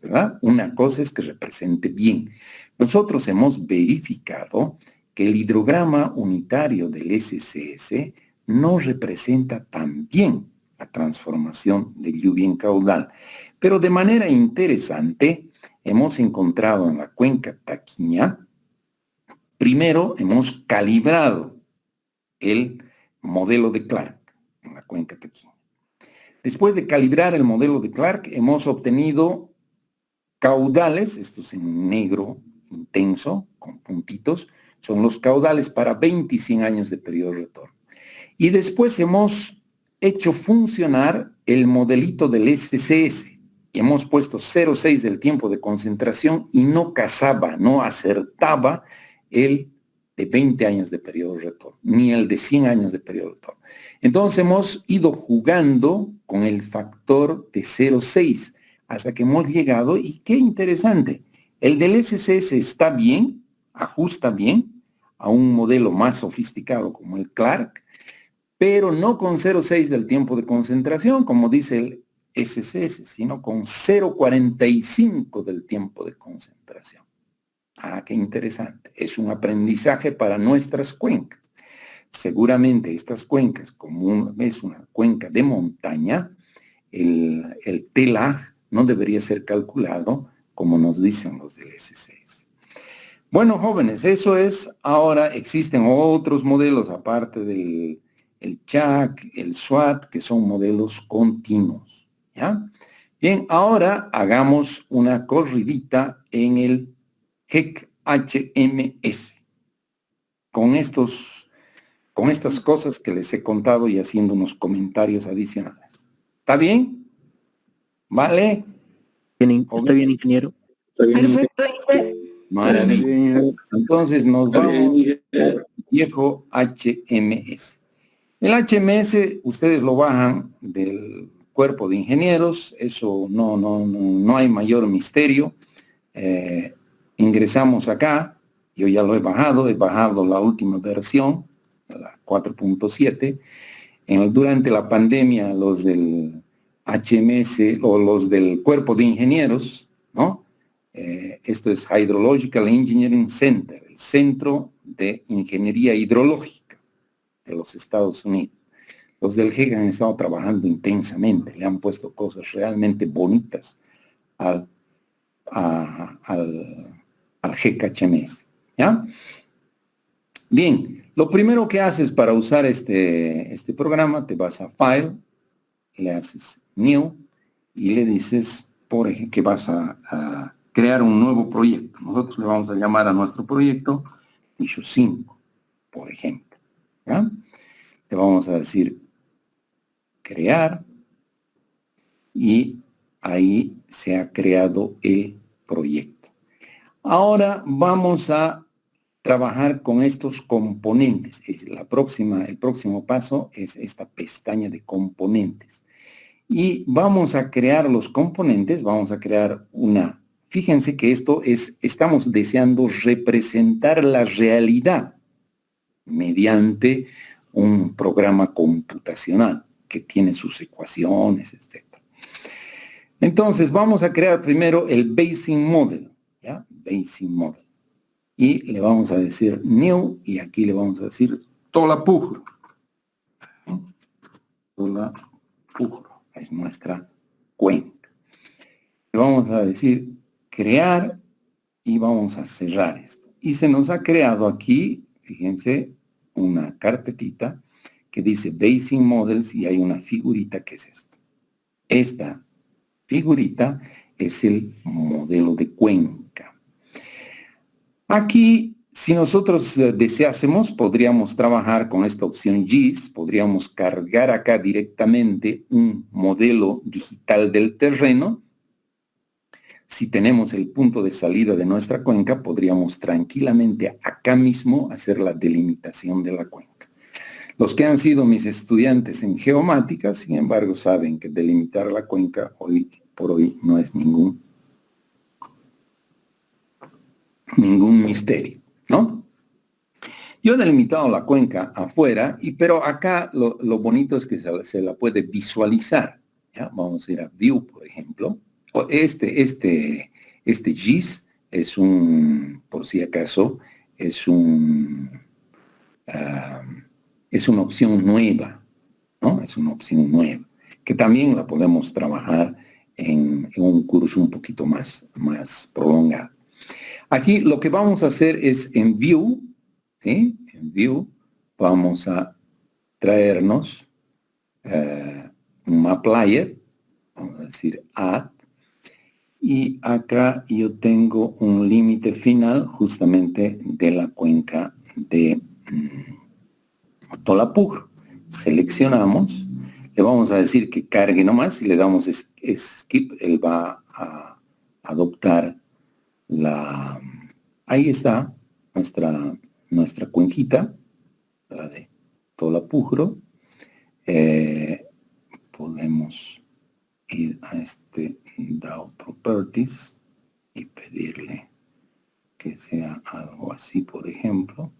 ¿verdad? Una cosa es que represente bien. Nosotros hemos verificado que el hidrograma unitario del SCS no representa tan bien la transformación de lluvia en caudal. Pero de manera interesante, hemos encontrado en la cuenca Taquiña, primero hemos calibrado el modelo de Clark en la cuenca Taquiña. Después de calibrar el modelo de Clark, hemos obtenido caudales, estos en negro intenso, con puntitos, son los caudales para 20 y 100 años de periodo de retorno. Y después hemos hecho funcionar el modelito del SCS y hemos puesto 0,6 del tiempo de concentración y no casaba, no acertaba el de 20 años de periodo de retorno, ni el de 100 años de periodo de retorno. Entonces hemos ido jugando con el factor de 0,6 hasta que hemos llegado, y qué interesante, el del SCS está bien, ajusta bien a un modelo más sofisticado como el Clark, pero no con 0,6 del tiempo de concentración, como dice el SCS, sino con 0,45 del tiempo de concentración. Ah, qué interesante. Es un aprendizaje para nuestras cuencas. Seguramente estas cuencas, como es una cuenca de montaña, el TLAG no debería ser calculado como nos dicen los del SCS. Bueno, jóvenes, eso es. Ahora existen otros modelos aparte del CHAC, el SWAT, que son modelos continuos, ¿ya? Bien, ahora hagamos una corridita en el HEC HMS con estas cosas que les he contado y haciendo unos comentarios adicionales. ¿Está bien? ¿Vale? ¿Está bien, ingeniero? Está bien, Perfecto, Inge. Maravilla. Entonces nos vamos al viejo HMS. El HMS ustedes lo bajan del cuerpo de ingenieros, eso no hay mayor misterio. Ingresamos acá, yo ya lo he bajado la última versión, la 4.7. Durante la pandemia, los del HMS o los del cuerpo de ingenieros, ¿no? Esto es Hydrological Engineering Center, el Centro de Ingeniería Hidrológica de los Estados Unidos. Los del GEC han estado trabajando intensamente, le han puesto cosas realmente bonitas al GEC HMS, ¿ya? Bien, lo primero que haces para usar este programa, te vas a File, le haces New y le dices, por ejemplo, que vas a crear un nuevo proyecto. Nosotros le vamos a llamar a nuestro proyecto Issue 5, por ejemplo, ¿ya? Le vamos a decir crear y ahí se ha creado el proyecto. Ahora vamos a trabajar con estos componentes. El próximo paso es esta pestaña de componentes. Y vamos a crear los componentes, vamos a crear fíjense que estamos deseando representar la realidad mediante un programa computacional que tiene sus ecuaciones, etc. Entonces, vamos a crear primero el Basic Model, ¿ya? Basic Model. Y le vamos a decir New, y aquí le vamos a decir Tolapujro. Tolapujro es nuestra cuenca. Le vamos a decir crear y vamos a cerrar esto. Y se nos ha creado aquí, fíjense, una carpetita que dice Basic Models y hay una figurita que es esto. Esta figurita es el modelo de cuenca. Aquí, si nosotros deseásemos, podríamos trabajar con esta opción GIS, podríamos cargar acá directamente un modelo digital del terreno. Si tenemos el punto de salida de nuestra cuenca, podríamos tranquilamente acá mismo hacer la delimitación de la cuenca. Los que han sido mis estudiantes en geomática, sin embargo, saben que delimitar la cuenca hoy por hoy no es ningún misterio, ¿no? Yo he delimitado la cuenca afuera, pero acá lo bonito es que se la puede visualizar, ¿ya? Vamos a ir a View, por ejemplo. Este GIS es por si acaso, es una opción nueva, ¿no? Es una opción nueva, que también la podemos trabajar en un curso un poquito más prolongado. Aquí lo que vamos a hacer es en View, ¿sí? En View vamos a traernos un Map Layer, vamos a decir Add, Y acá yo tengo un límite final justamente de la cuenca de Tolapugro. Seleccionamos, le vamos a decir que cargue nomás y le damos skip, él va a adoptar la... Ahí está nuestra cuenquita, la de Tolapugro. Podemos ir a este Draw Properties y pedirle que sea algo así, por ejemplo.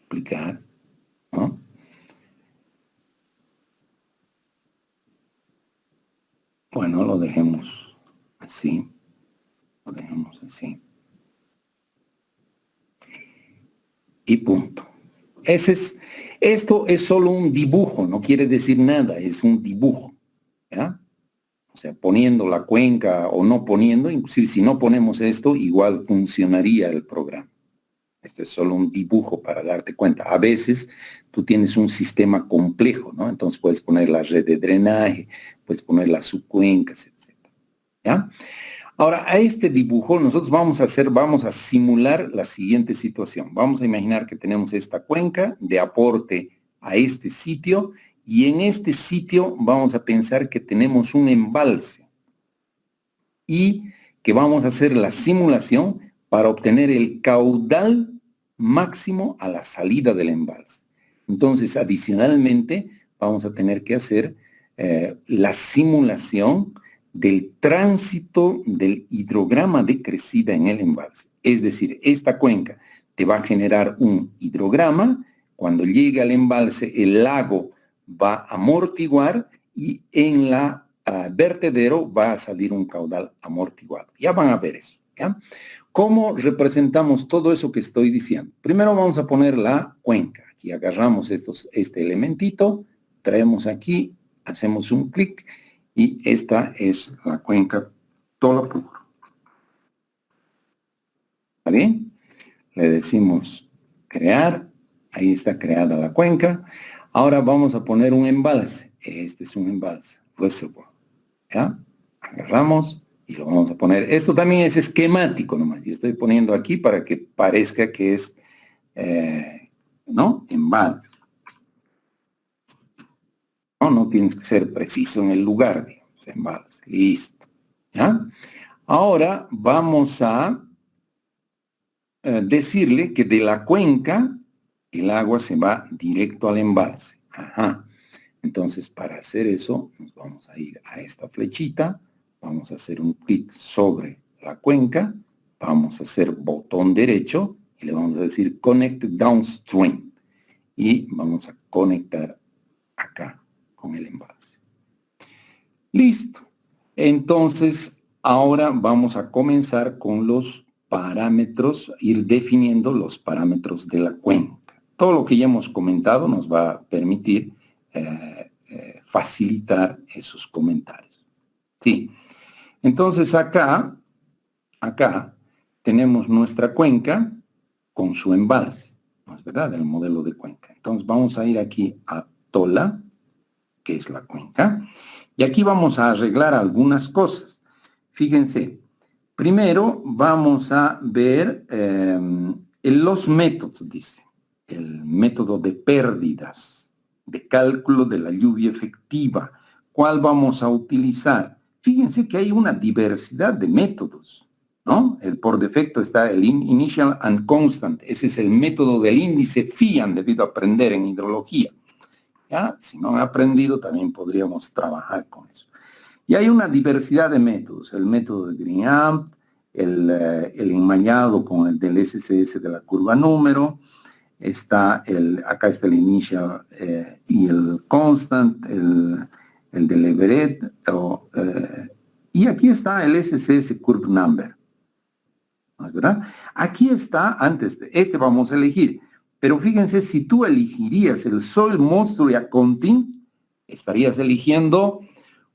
Aplicar, ¿no? Bueno, lo dejemos así. Lo dejemos así. Y punto. Esto es solo un dibujo, no quiere decir nada, es un dibujo, ¿ya? O sea, poniendo la cuenca o no poniendo, inclusive si no ponemos esto, igual funcionaría el programa. Esto es solo un dibujo para darte cuenta. A veces tú tienes un sistema complejo, ¿no? Entonces puedes poner la red de drenaje, puedes poner las subcuencas, etc. ¿Ya? Ahora, a este dibujo nosotros vamos a simular la siguiente situación. Vamos a imaginar que tenemos esta cuenca de aporte a este sitio y en este sitio vamos a pensar que tenemos un embalse y que vamos a hacer la simulación para obtener el caudal máximo a la salida del embalse. Entonces, adicionalmente, vamos a tener que hacer la simulación del tránsito del hidrograma de crecida en el embalse. Es decir, esta cuenca te va a generar un hidrograma, cuando llegue al embalse el lago va a amortiguar y en la vertedero va a salir un caudal amortiguado. Ya van a ver eso, ¿ya? ¿Cómo representamos todo eso que estoy diciendo? Primero vamos a poner la cuenca. Aquí agarramos este elementito, traemos aquí, hacemos un clic y esta es la cuenca Tolapugro. ¿Está bien? Le decimos crear, ahí está creada la cuenca. Ahora vamos a poner un embalse. Este es un embalse, reservoir. ¿Ya? Agarramos y lo vamos a poner. Esto también es esquemático nomás. Yo estoy poniendo aquí para que parezca que es, ¿no? Embalse. No tienes que ser preciso en el lugar, digamos, embalse. Listo. ¿Ya? Ahora vamos a decirle que de la cuenca el agua se va directo al embalse. Ajá. Entonces, para hacer eso, nos vamos a ir a esta flechita, vamos a hacer un clic sobre la cuenca, vamos a hacer botón derecho y le vamos a decir Connect Downstream. Y vamos a conectar acá con el embalse. Listo. Entonces, ahora vamos a comenzar con los parámetros, ir definiendo los parámetros de la cuenca. Todo lo que ya hemos comentado nos va a permitir facilitar esos comentarios. Sí. Entonces acá tenemos nuestra cuenca con su embalse, ¿no es verdad? El modelo de cuenca. Entonces vamos a ir aquí a Tola, que es la cuenca, y aquí vamos a arreglar algunas cosas. Fíjense, primero vamos a ver los métodos, dice, el método de pérdidas, de cálculo de la lluvia efectiva. ¿Cuál vamos a utilizar? Fíjense que hay una diversidad de métodos, ¿no? Por defecto está el Initial and Constant. Ese es el método del índice phi, han debido aprender en hidrología. ¿Ya? Si no han aprendido, también podríamos trabajar con eso. Y hay una diversidad de métodos. El método de Green-Amp, el enmañado con el del SCS de la curva número, acá está el initial y el constant, el del Everett, y aquí está el SCS curve number, ¿verdad? Aquí está, antes de este vamos a elegir, pero fíjense, si tú elegirías el Soil Moisture Accounting, estarías eligiendo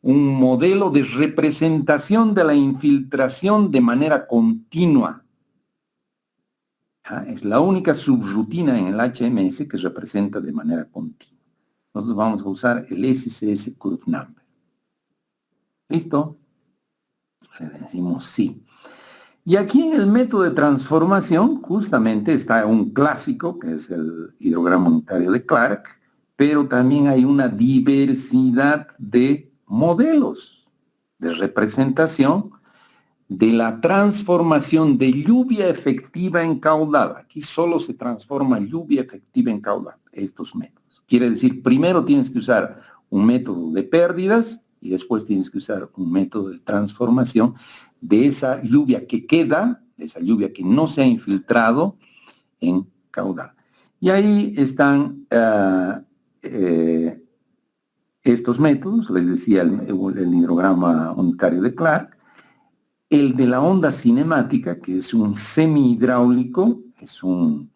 un modelo de representación de la infiltración de manera continua. Es la única subrutina en el HMS que representa de manera continua. Nosotros vamos a usar el SCS Curve Number. ¿Listo? le decimos sí. Y aquí en el método de transformación justamente está un clásico, que es el hidrograma unitario de Clark, pero también hay una diversidad de modelos de representación de la transformación de lluvia efectiva en caudal. Aquí solo se transforma lluvia efectiva en caudal, estos métodos. Quiere decir, primero tienes que usar un método de pérdidas y después tienes que usar un método de transformación de esa lluvia que queda, de esa lluvia que no se ha infiltrado en caudal. Y ahí están estos métodos, les decía el hidrograma unitario de Clark, el de la onda cinemática, que es un semi-hidráulico, es un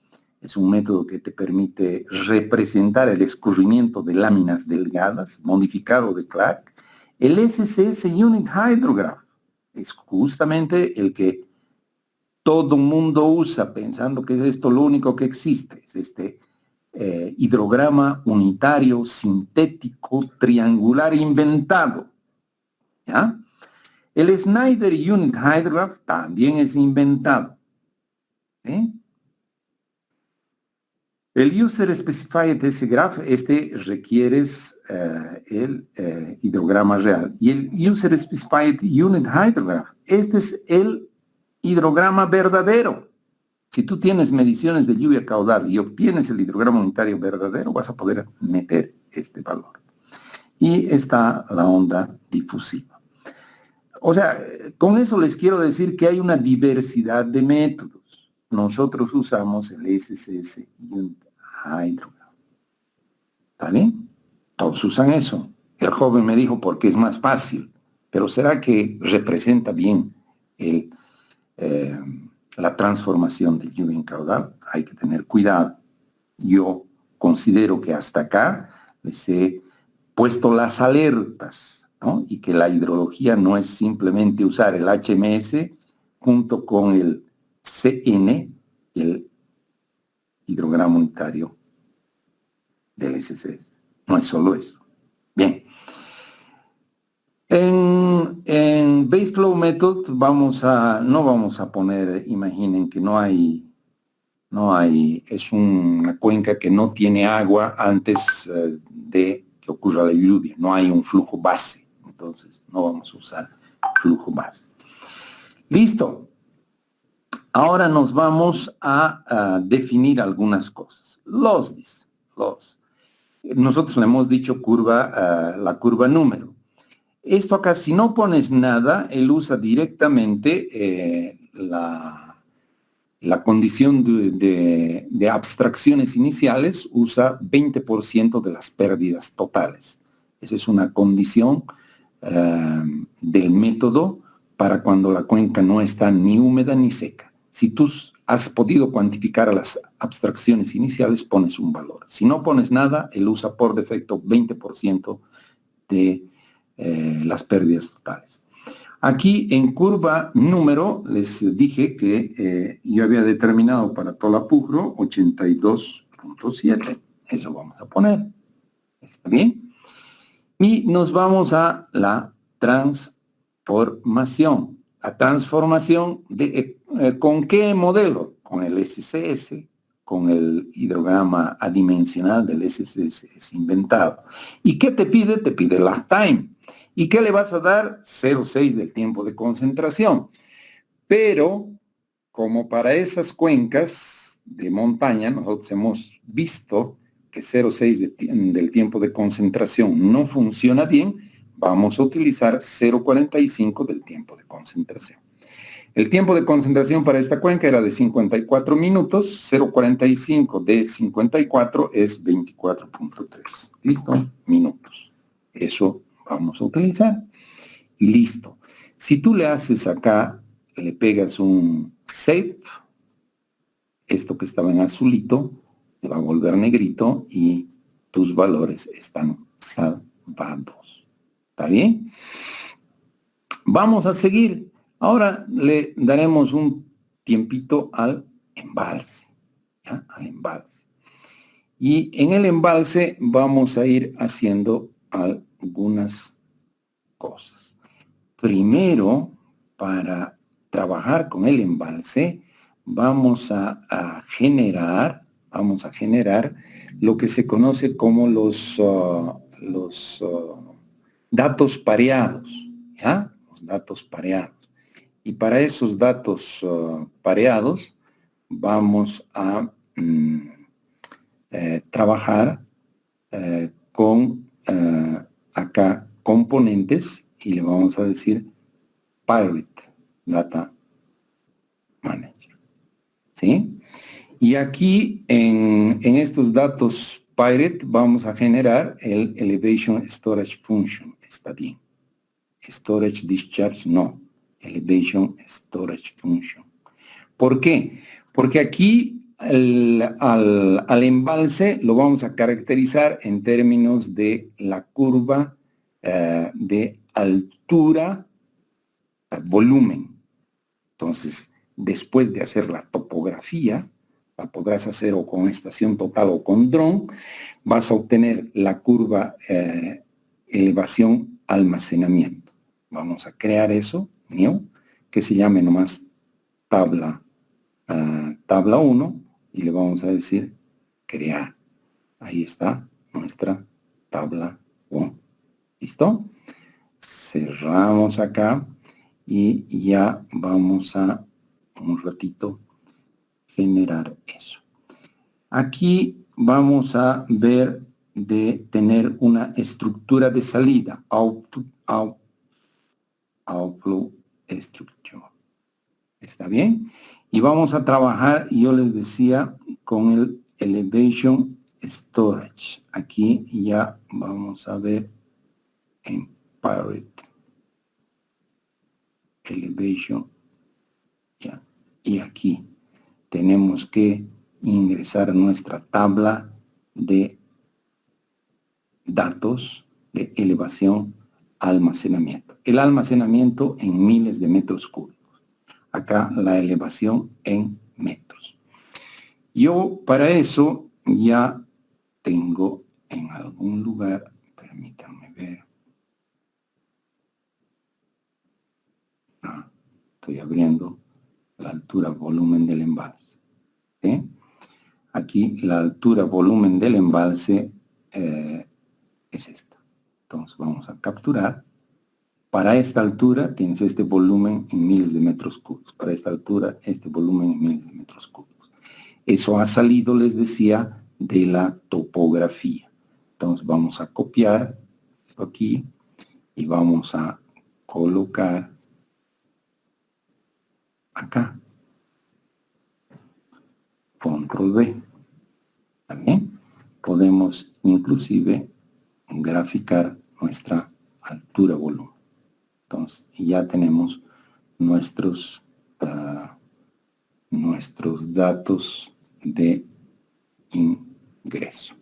método que te permite representar el escurrimiento de láminas delgadas, modificado de Clark. El SCS Unit Hydrograph es justamente el que todo mundo usa pensando que es esto lo único que existe, es este hidrograma unitario, sintético, triangular inventado. ¿Ya? El Snyder Unit Hydrograph también es inventado. ¿Sí? El User Specified S-Graph, este requieres el hidrograma real. Y el User Specified Unit Hydrograph, este es el hidrograma verdadero. Si tú tienes mediciones de lluvia caudal y obtienes el hidrograma unitario verdadero, vas a poder meter este valor. Y está la onda difusiva. O sea, con eso les quiero decir que hay una diversidad de métodos. Nosotros usamos el SCS Unit Hydrograph. ¿Está bien? Todos usan eso. El joven me dijo porque es más fácil, pero ¿será que representa bien la transformación de lluvia en caudal? Hay que tener cuidado. Yo considero que hasta acá les he puesto las alertas, ¿no? Y que la hidrología no es simplemente usar el HMS junto con el CN, el hidrograma unitario del SCS. No es solo eso. Bien. En Base Flow Method no vamos a poner, imaginen que no hay, es una cuenca que no tiene agua antes de que ocurra la lluvia, no hay un flujo base, entonces no vamos a usar flujo base. Listo. Ahora nos vamos a definir algunas cosas. Losses. Nosotros le hemos dicho curva, la curva número. Esto acá, si no pones nada, él usa directamente la condición de abstracciones iniciales, usa 20% de las pérdidas totales. Esa es una condición del método para cuando la cuenca no está ni húmeda ni seca. Si tú has podido cuantificar a las abstracciones iniciales, pones un valor. Si no pones nada, él usa por defecto 20% de las pérdidas totales. Aquí en curva número les dije que yo había determinado para Tolapujro 82.7. Eso vamos a poner. ¿Está bien? Y nos vamos a la transformación. La transformación ¿con qué modelo? Con el SCS, con el hidrograma adimensional del SCS es inventado. ¿Y qué te pide? Te pide la time. ¿Y qué le vas a dar? 0,6 del tiempo de concentración. Pero, como para esas cuencas de montaña, nosotros hemos visto que 0,6 del tiempo de concentración no funciona bien, vamos a utilizar 0,45 del tiempo de concentración. El tiempo de concentración para esta cuenca era de 54 minutos, 0,45 de 54 es 24.3. ¿Listo? Minutos. Eso vamos a utilizar. Y listo. Si tú le haces acá, le pegas un save, esto que estaba en azulito, te va a volver negrito y tus valores están salvados. ¿Está bien? Vamos a seguir. Ahora le daremos un tiempito al embalse. ¿Ya? Al embalse. Y en el embalse vamos a ir haciendo algunas cosas. Primero, para trabajar con el embalse, vamos a generar lo que se conoce como los datos pareados, ¿ya? Los datos pareados. Y para esos datos pareados vamos a trabajar con acá componentes y le vamos a decir Pirate Data Manager. ¿Sí? Y aquí en estos datos Pirate vamos a generar el Elevation Storage Function. Está bien. Storage Discharge no. Elevation Storage Function. ¿Por qué? Porque aquí al embalse lo vamos a caracterizar en términos de la curva de altura, volumen. Entonces, después de hacer la topografía, la podrás hacer o con estación total o con dron, vas a obtener la curva elevación almacenamiento. Vamos a crear eso, new, que se llame nomás tabla 1 y le vamos a decir crear. Ahí está nuestra tabla 1. ¿Listo? Cerramos acá y ya vamos a un ratito generar eso. Aquí vamos a ver de tener una estructura de salida, outflow structure. ¿Está bien? Y vamos a trabajar, yo les decía, con el Elevation Storage. Aquí ya vamos a ver en Pirate Elevation. Ya. Y aquí tenemos que ingresar nuestra tabla de datos de elevación almacenamiento. El almacenamiento en miles de metros cúbicos. Acá la elevación en metros. Yo para eso ya tengo en algún lugar, permítanme ver. Estoy abriendo la altura volumen del embalse. ¿Sí? Aquí la altura volumen del embalse es esta. Entonces vamos a capturar. Para esta altura tienes este volumen en miles de metros cúbicos. Para esta altura, este volumen en miles de metros cúbicos. Eso ha salido, les decía, de la topografía. Entonces vamos a copiar esto aquí y vamos a colocar acá. Control V. También podemos inclusive graficar nuestra altura volumen. Entonces ya tenemos nuestros datos de ingreso.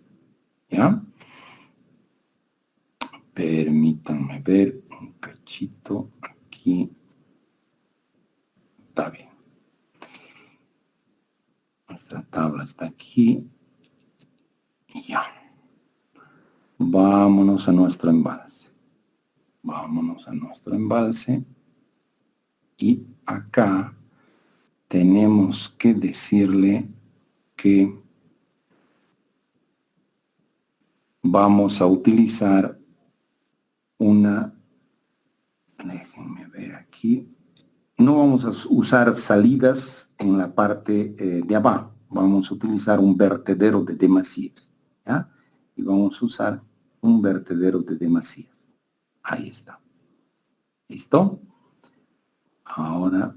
¿Ya? Permítanme ver un cachito aquí. Está bien. Nuestra tabla está aquí. Y ya. Vámonos a nuestro embalse. Vámonos a nuestro embalse. Y acá tenemos que decirle que vamos a utilizar una, déjenme ver aquí, no vamos a usar salidas en la parte de abajo, vamos a utilizar un vertedero de demasías, ¿ya? Y vamos a usar un vertedero de demasías. Ahí está. ¿Listo? Ahora,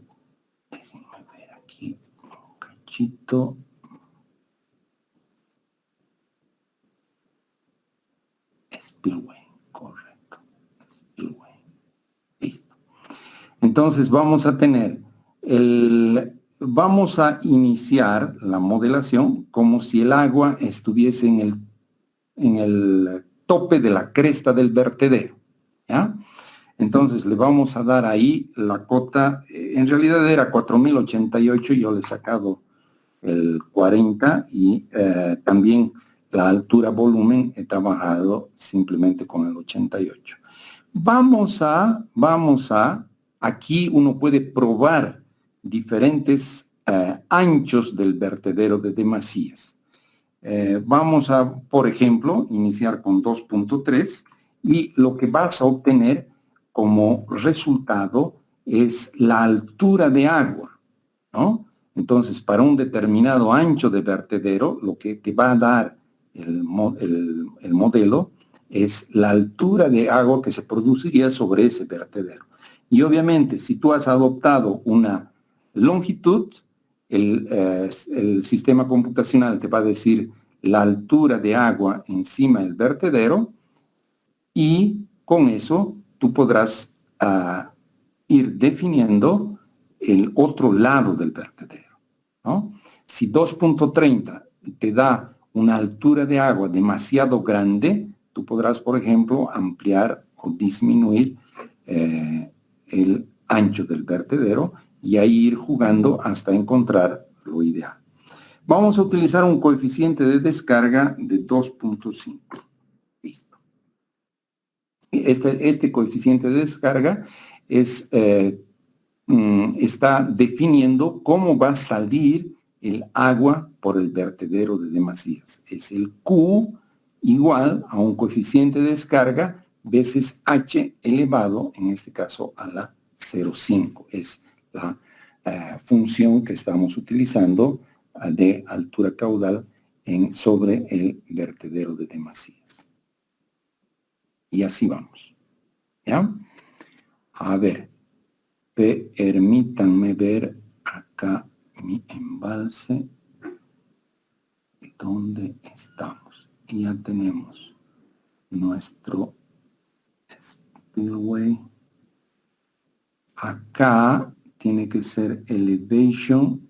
déjenme ver aquí un cachito. Spillway, correcto. Spillway. Listo. Entonces vamos a tener vamos a iniciar la modelación como si el agua estuviese en el tope de la cresta del vertedero, ¿ya? Entonces le vamos a dar ahí la cota, en realidad era 4088, yo le he sacado el 40 y también la altura volumen he trabajado simplemente con el 88. Vamos a Aquí uno puede probar diferentes anchos del vertedero de demasías. Vamos a, por ejemplo, iniciar con 2.3 y lo que vas a obtener como resultado es la altura de agua, ¿no? Entonces, para un determinado ancho de vertedero, lo que te va a dar el modelo es la altura de agua que se produciría sobre ese vertedero. Y obviamente, si tú has adoptado una longitud, el sistema computacional te va a decir la altura de agua encima del vertedero y con eso tú podrás ir definiendo el otro lado del vertedero, ¿no? Si 2.30 te da una altura de agua demasiado grande, tú podrás, por ejemplo, ampliar o disminuir el ancho del vertedero y ahí ir jugando hasta encontrar lo ideal. Vamos a utilizar un coeficiente de descarga de 2.5. Listo. Este coeficiente de descarga está definiendo cómo va a salir el agua por el vertedero de demasías. Es el Q igual a un coeficiente de descarga veces H elevado, en este caso, a la 0,5. Es la función que estamos utilizando de altura caudal sobre el vertedero de demasías. Y así vamos. ¿Ya? A ver, permítanme ver acá mi embalse. ¿Dónde estamos? Y ya tenemos nuestro spillway. Acá tiene que ser elevation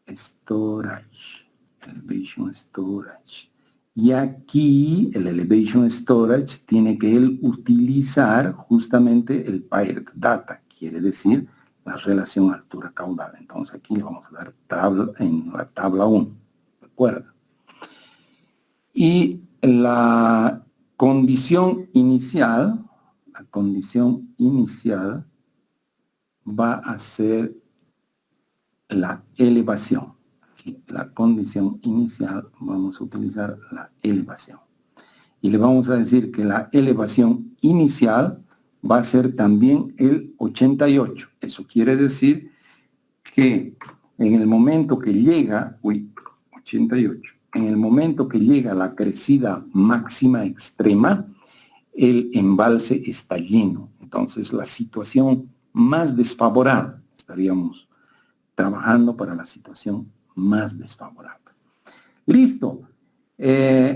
storage. Elevation storage. Y aquí el elevation storage tiene que él utilizar justamente el pirate data, quiere decir la relación altura caudal. Entonces aquí le vamos a dar tabla en la tabla 1, ¿de acuerdo? Y la condición inicial va a ser la elevación. Aquí, la condición inicial, vamos a utilizar la elevación. Y le vamos a decir que la elevación inicial va a ser también el 88. Eso quiere decir que en el momento que llega, 88, en el momento que llega la crecida máxima extrema, el embalse está lleno. Entonces, la situación más desfavorable, estaríamos trabajando para la situación más desfavorable. Listo.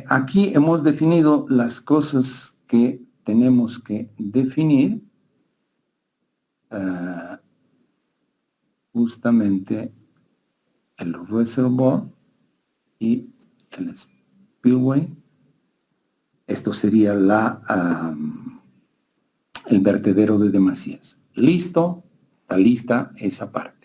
Aquí hemos definido las cosas que tenemos que definir. Justamente el reservoir y el spillway. Esto sería el vertedero de demasías. Listo, está lista esa parte.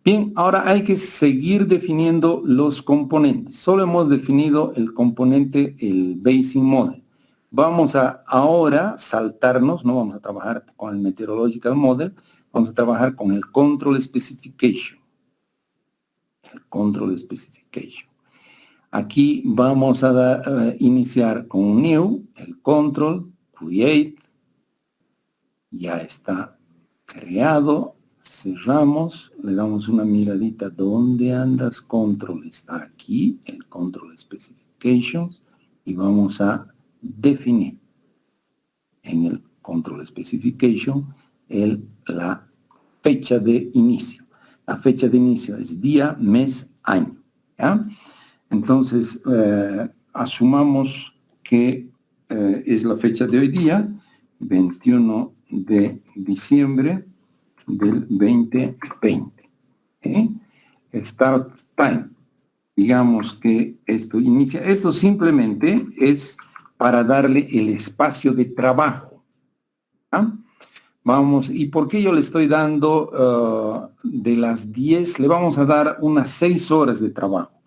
Bien, ahora hay que seguir definiendo los componentes. Solo hemos definido el componente, el Basic Model. Vamos a ahora saltarnos, no vamos a trabajar con el Meteorological Model, vamos a trabajar con el Control Specification. El Control Specification. Aquí vamos a iniciar con un New, el Control, Create. Ya está creado. Cerramos, le damos una miradita. ¿Dónde andas, Control? Está aquí, el Control Specifications. Y vamos a definir en el Control Specification la fecha de inicio. La fecha de inicio es día, mes, año. ¿Ya? Entonces, asumamos que es la fecha de hoy día, 21 de diciembre del 2020. Start time. Digamos que esto inicia. Esto simplemente es para darle el espacio de trabajo. Vamos, ¿y por qué yo le estoy dando de las 10? Le vamos a dar unas 6 horas de trabajo.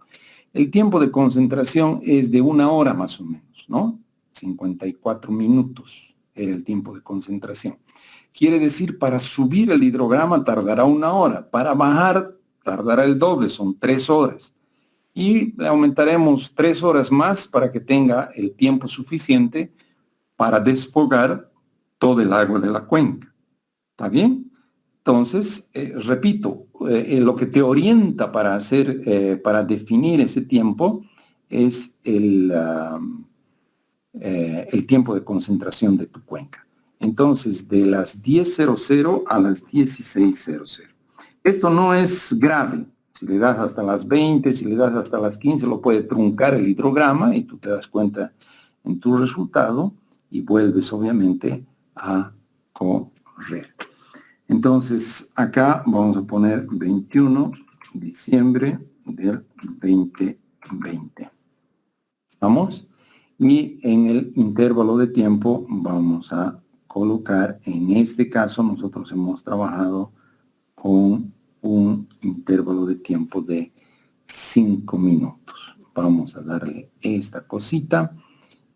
El tiempo de concentración es de 1 hora más o menos, ¿no? 54 minutos era el tiempo de concentración. quiere decir para subir el hidrograma tardará 1 hora, para bajar tardará el doble, son 3 horas. Y le aumentaremos 3 horas más para que tenga el tiempo suficiente para desfogar todo el agua de la cuenca. ¿Está bien? Entonces, repito, lo que te orienta para para definir ese tiempo es el tiempo de concentración de tu cuenca. Entonces, de las 10:00 a las 16:00. Esto no es grave. Si le das hasta las 20, si le das hasta las 15, lo puede truncar el hidrograma y tú te das cuenta en tu resultado y vuelves obviamente a correr. Entonces, acá vamos a poner 21 de diciembre del 2020. ¿Vamos? Y en el intervalo de tiempo vamos a colocar, en este caso nosotros hemos trabajado con un intervalo de tiempo de 5 minutos. Vamos a darle esta cosita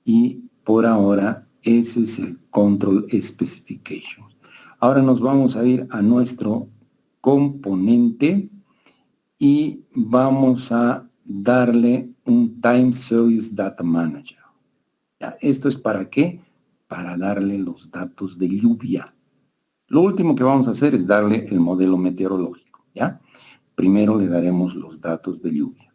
y por ahora ese es el Control Specification. Ahora nos vamos a ir a nuestro componente y vamos a darle un Time Series Data Manager. ¿Ya? ¿Esto es para qué? Para darle los datos de lluvia. Lo último que vamos a hacer es darle el modelo meteorológico. ¿Ya? Primero le daremos los datos de lluvia.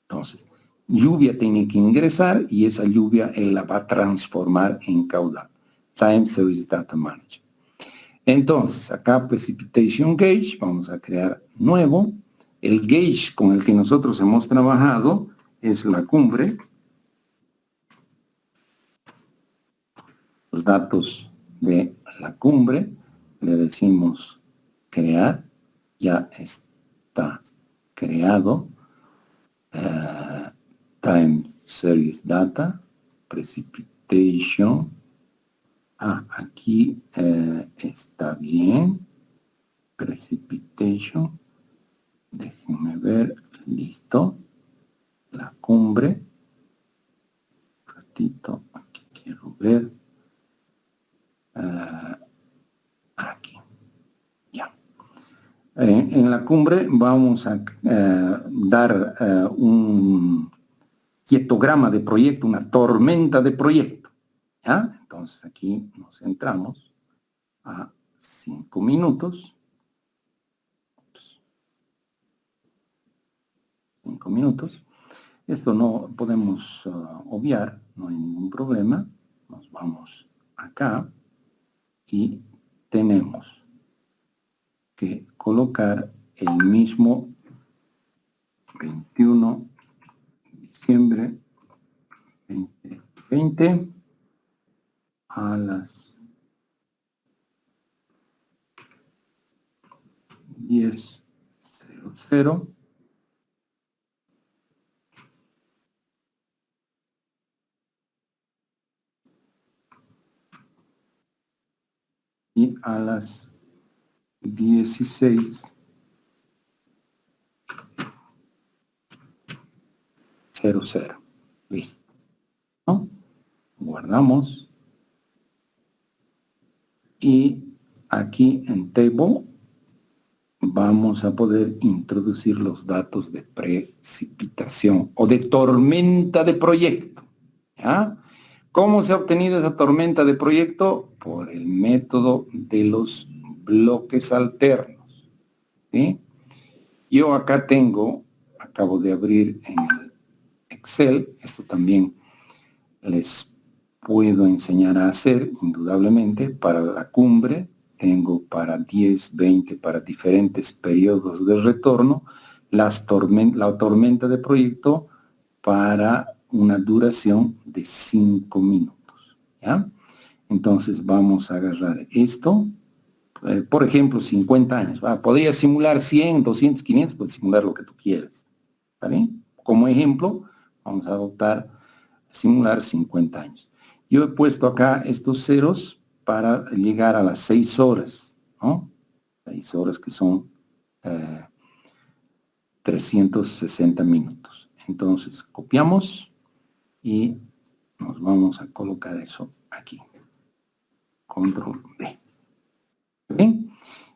Entonces, lluvia tiene que ingresar y esa lluvia él la va a transformar en caudal. Time Series Data Manager. Entonces, acá Precipitation Gauge, vamos a crear nuevo. El gauge con el que nosotros hemos trabajado es la cumbre. Los datos de la cumbre, le decimos crear, ya está creado. Time Series Data, Precipitation. Aquí está bien. Precipitation. Déjenme ver. Listo. La cumbre. Un ratito. Aquí quiero ver. Aquí. Ya. En la cumbre vamos a dar un quietograma de proyecto, una tormenta de proyecto. ¿Ya? Entonces aquí nos centramos a 5 minutos. 5 minutos. Esto no podemos obviar, no hay ningún problema. Nos vamos acá y tenemos que colocar el mismo 21 de diciembre 2020 a las 10:00. Y a las 16:00. Listo. ¿No? Guardamos. Y aquí en Table vamos a poder introducir los datos de precipitación o de tormenta de proyecto. ¿Ya? ¿Cómo se ha obtenido esa tormenta de proyecto? Por el método de los bloques alternos. ¿Sí? Yo acá acabo de abrir en el Excel, esto también les puedo enseñar a hacer, indudablemente. Para la cumbre tengo para 10, 20, para diferentes periodos de retorno, la tormenta de proyecto para una duración de 5 minutos. ¿Ya? Entonces vamos a agarrar esto, por ejemplo, 50 años. Podría simular 100, 200, 500, puedes simular lo que tú quieras. ¿Está bien? Como ejemplo, vamos a simular 50 años. Yo he puesto acá estos ceros para llegar a las 6 horas, ¿no? 6 horas que son 360 minutos. Entonces, copiamos y nos vamos a colocar eso aquí. Control B. ¿Bien?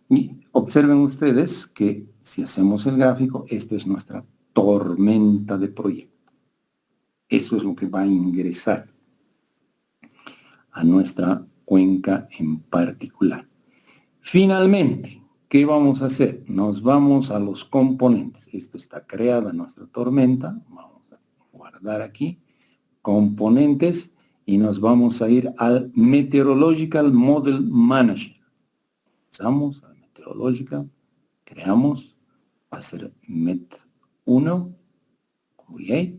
Y observen ustedes que si hacemos el gráfico, esta es nuestra tormenta de proyecto. Eso es lo que va a ingresar a nuestra cuenca en particular. Finalmente, ¿qué vamos a hacer? Nos vamos a los componentes. Esto está creada nuestra tormenta. Vamos a guardar aquí. Componentes. Y nos vamos a ir al Meteorological Model Manager. Pasamos al Meteorological. Creamos. Va a ser Met1. Create.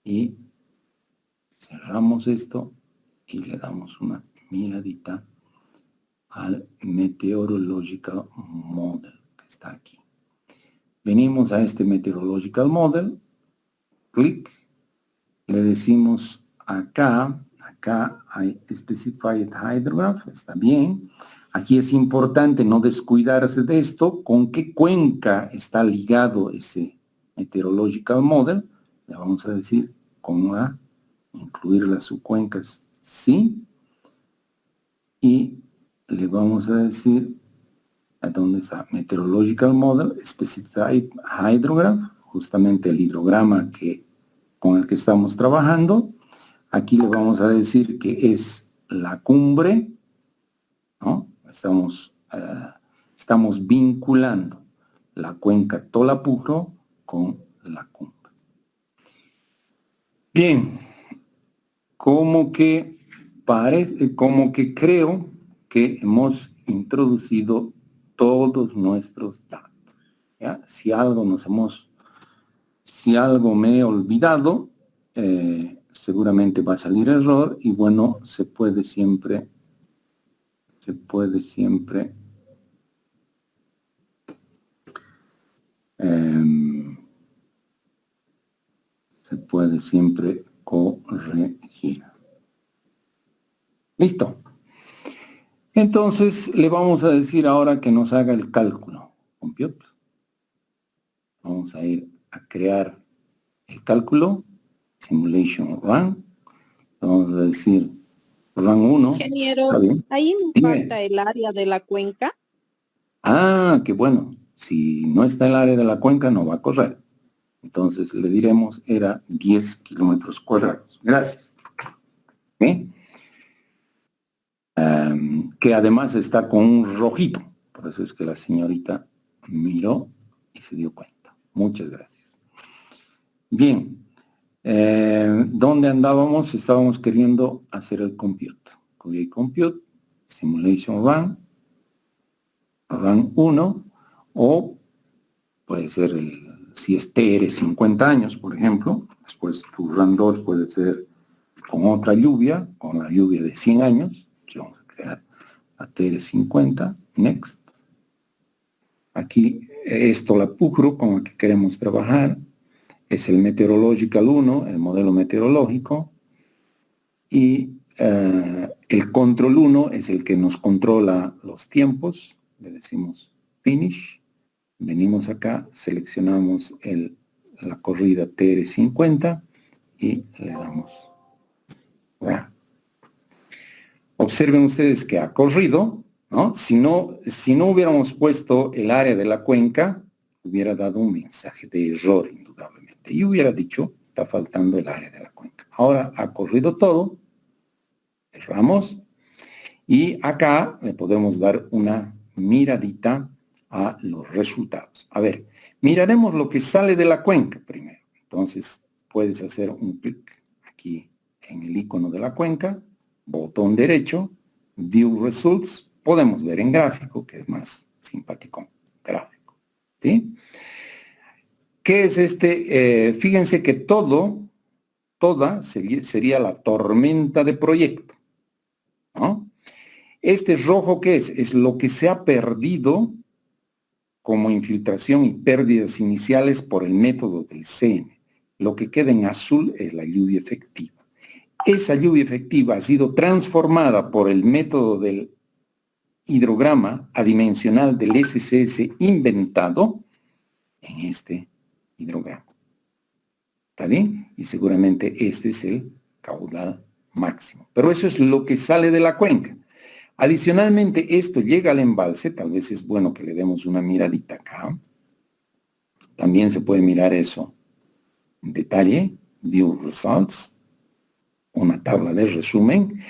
Y cerramos esto. Y le damos una miradita al Meteorological Model que está aquí. Venimos a este Meteorological Model, clic, le decimos acá hay Specified Hydrograph, está bien. Aquí es importante no descuidarse de esto, con qué cuenca está ligado ese Meteorological Model. Le vamos a decir con A, incluir las subcuencas, sí. Y le vamos a decir a dónde está Meteorological Model, Specified Hydrograph, justamente el hidrograma con el que estamos trabajando. Aquí le vamos a decir que es la cumbre, ¿no? Estamos vinculando la cuenca Tolapujro con la cumbre. Bien, como que creo que hemos introducido todos nuestros datos. ¿Ya? Si algo me he olvidado, seguramente va a salir error y bueno, se puede siempre corregir. Listo. Entonces, le vamos a decir ahora que nos haga el cálculo. Compute. Vamos a ir a crear el cálculo. Simulation Run. Vamos a decir Run 1. Ingeniero, ahí me falta el área de la cuenca. Ah, qué bueno. Si no está el área de la cuenca, no va a correr. Entonces, le diremos, era 10 kilómetros cuadrados. Gracias. ¿Sí? Que además está con un rojito. Por eso es que la señorita miró y se dio cuenta. Muchas gracias. Bien. ¿Dónde andábamos? Estábamos queriendo hacer el compute. Create compute, simulation run 1, o puede ser si es TR 50 años, por ejemplo. Después tu run 2 puede ser con otra lluvia, con la lluvia de 100 años. Vamos a crear la TR 50, next. Aquí esto la Tolapujro con la que queremos trabajar. Es el Meteorological 1, el modelo meteorológico. Y el Control 1 es el que nos controla los tiempos. Le decimos Finish. Venimos acá, seleccionamos la corrida TR50 y le damos. Bueno. Observen ustedes que ha corrido, ¿no? Si no hubiéramos puesto el área de la cuenca, hubiera dado un mensaje de error, indudablemente. Y hubiera dicho, está faltando el área de la cuenca. Ahora ha corrido todo. Cerramos. Y acá le podemos dar una miradita a los resultados. A ver, miraremos lo que sale de la cuenca primero. Entonces, puedes hacer un clic aquí en el icono de la cuenca, botón derecho, View Results, podemos ver en gráfico, que es más simpático, gráfico. ¿Sí? ¿Qué es este? Fíjense que toda sería la tormenta de proyecto, ¿no? Este rojo, ¿qué es? Es lo que se ha perdido como infiltración y pérdidas iniciales por el método del CN. Lo que queda en azul es la lluvia efectiva. Esa lluvia efectiva ha sido transformada por el método del hidrograma adimensional del SCS inventado en este hidrograma. ¿Está bien? Y seguramente este es el caudal máximo. Pero eso es lo que sale de la cuenca. Adicionalmente, esto llega al embalse, tal vez es bueno que le demos una miradita acá. También se puede mirar eso en detalle, View Results, una tabla de resumen,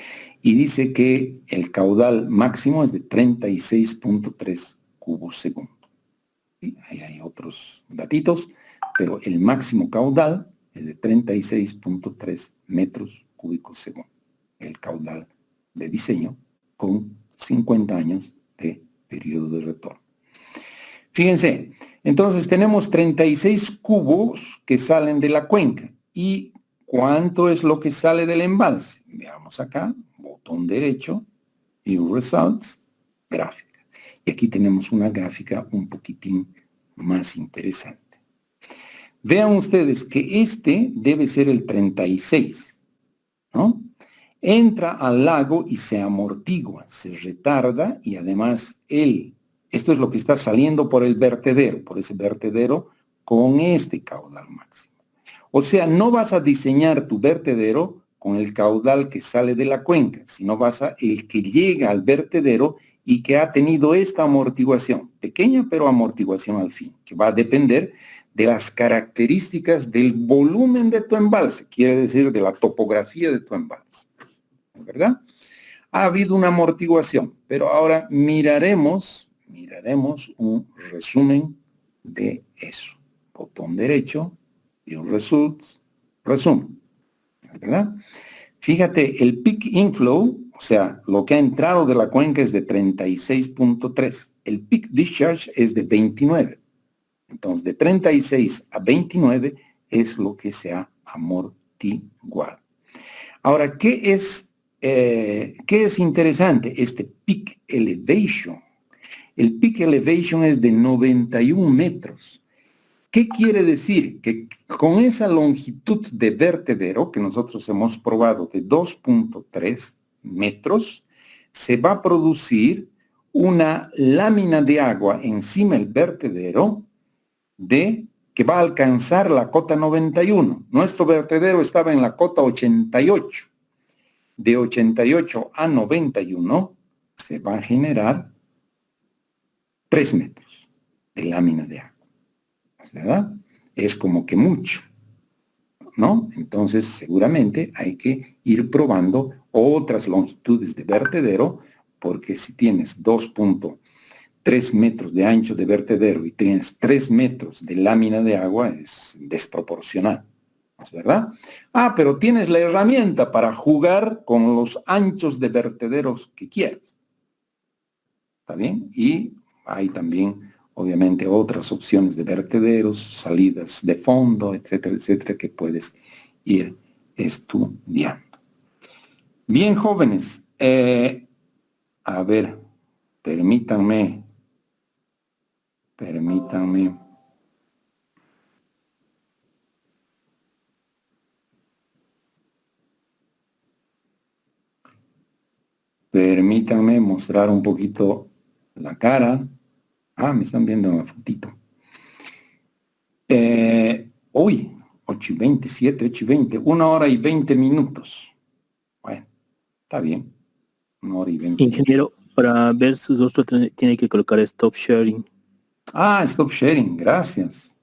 y dice que el caudal máximo es de 36.3 cubos segundo. ¿Sí? Ahí hay otros datitos, pero el máximo caudal es de 36.3 metros cúbicos segundo. El caudal de diseño con 50 años de periodo de retorno. Fíjense, entonces tenemos 36 cubos que salen de la cuenca. ¿Y cuánto es lo que sale del embalse? Veamos acá, botón derecho, View Results, gráfica. Y aquí tenemos una gráfica un poquitín más interesante. Vean ustedes que este debe ser el 36, ¿no? Entra al lago y se amortigua, se retarda y además esto es lo que está saliendo por el vertedero, por ese vertedero con este caudal máximo. O sea, no vas a diseñar tu vertedero con el caudal que sale de la cuenca, sino vas a el que llega al vertedero y que ha tenido esta amortiguación, pequeña pero amortiguación al fin, que va a depender de las características del volumen de tu embalse, quiere decir de la topografía de tu embalse, ¿verdad? Ha habido una amortiguación, pero ahora miraremos un resumen de eso. Botón derecho, View Results, resumen, ¿verdad? Fíjate, el peak inflow, o sea, lo que ha entrado de la cuenca es de 36.3. El peak discharge es de 29. Entonces, de 36 a 29 es lo que se ha amortiguado. Ahora, ¿qué es interesante? Este peak elevation. El peak elevation es de 91 metros. ¿Qué quiere decir? Que con esa longitud de vertedero que nosotros hemos probado de 2.3 metros, se va a producir una lámina de agua encima del vertedero que va a alcanzar la cota 91. Nuestro vertedero estaba en la cota 88. De 88 a 91 se va a generar 3 metros de lámina de agua. ¿Verdad? Es como que mucho, ¿no? Entonces, seguramente hay que ir probando otras longitudes de vertedero, porque si tienes 2.3 metros de ancho de vertedero y tienes 3 metros de lámina de agua, es desproporcional, ¿es verdad? Pero tienes la herramienta para jugar con los anchos de vertederos que quieras. ¿Está bien? Y hay también, obviamente, otras opciones de vertederos, salidas de fondo, etcétera, etcétera, que puedes ir estudiando. Bien, jóvenes, a ver, permítanme. Permítanme mostrar un poquito la cara. Me están viendo en la fotito. 8:20, 7, 8:20, 1 hora y 20 minutos. Bueno, está bien. 1 hora y 20 Ingeniero, para ver sus rostros tiene que colocar Stop Sharing. Stop Sharing, gracias.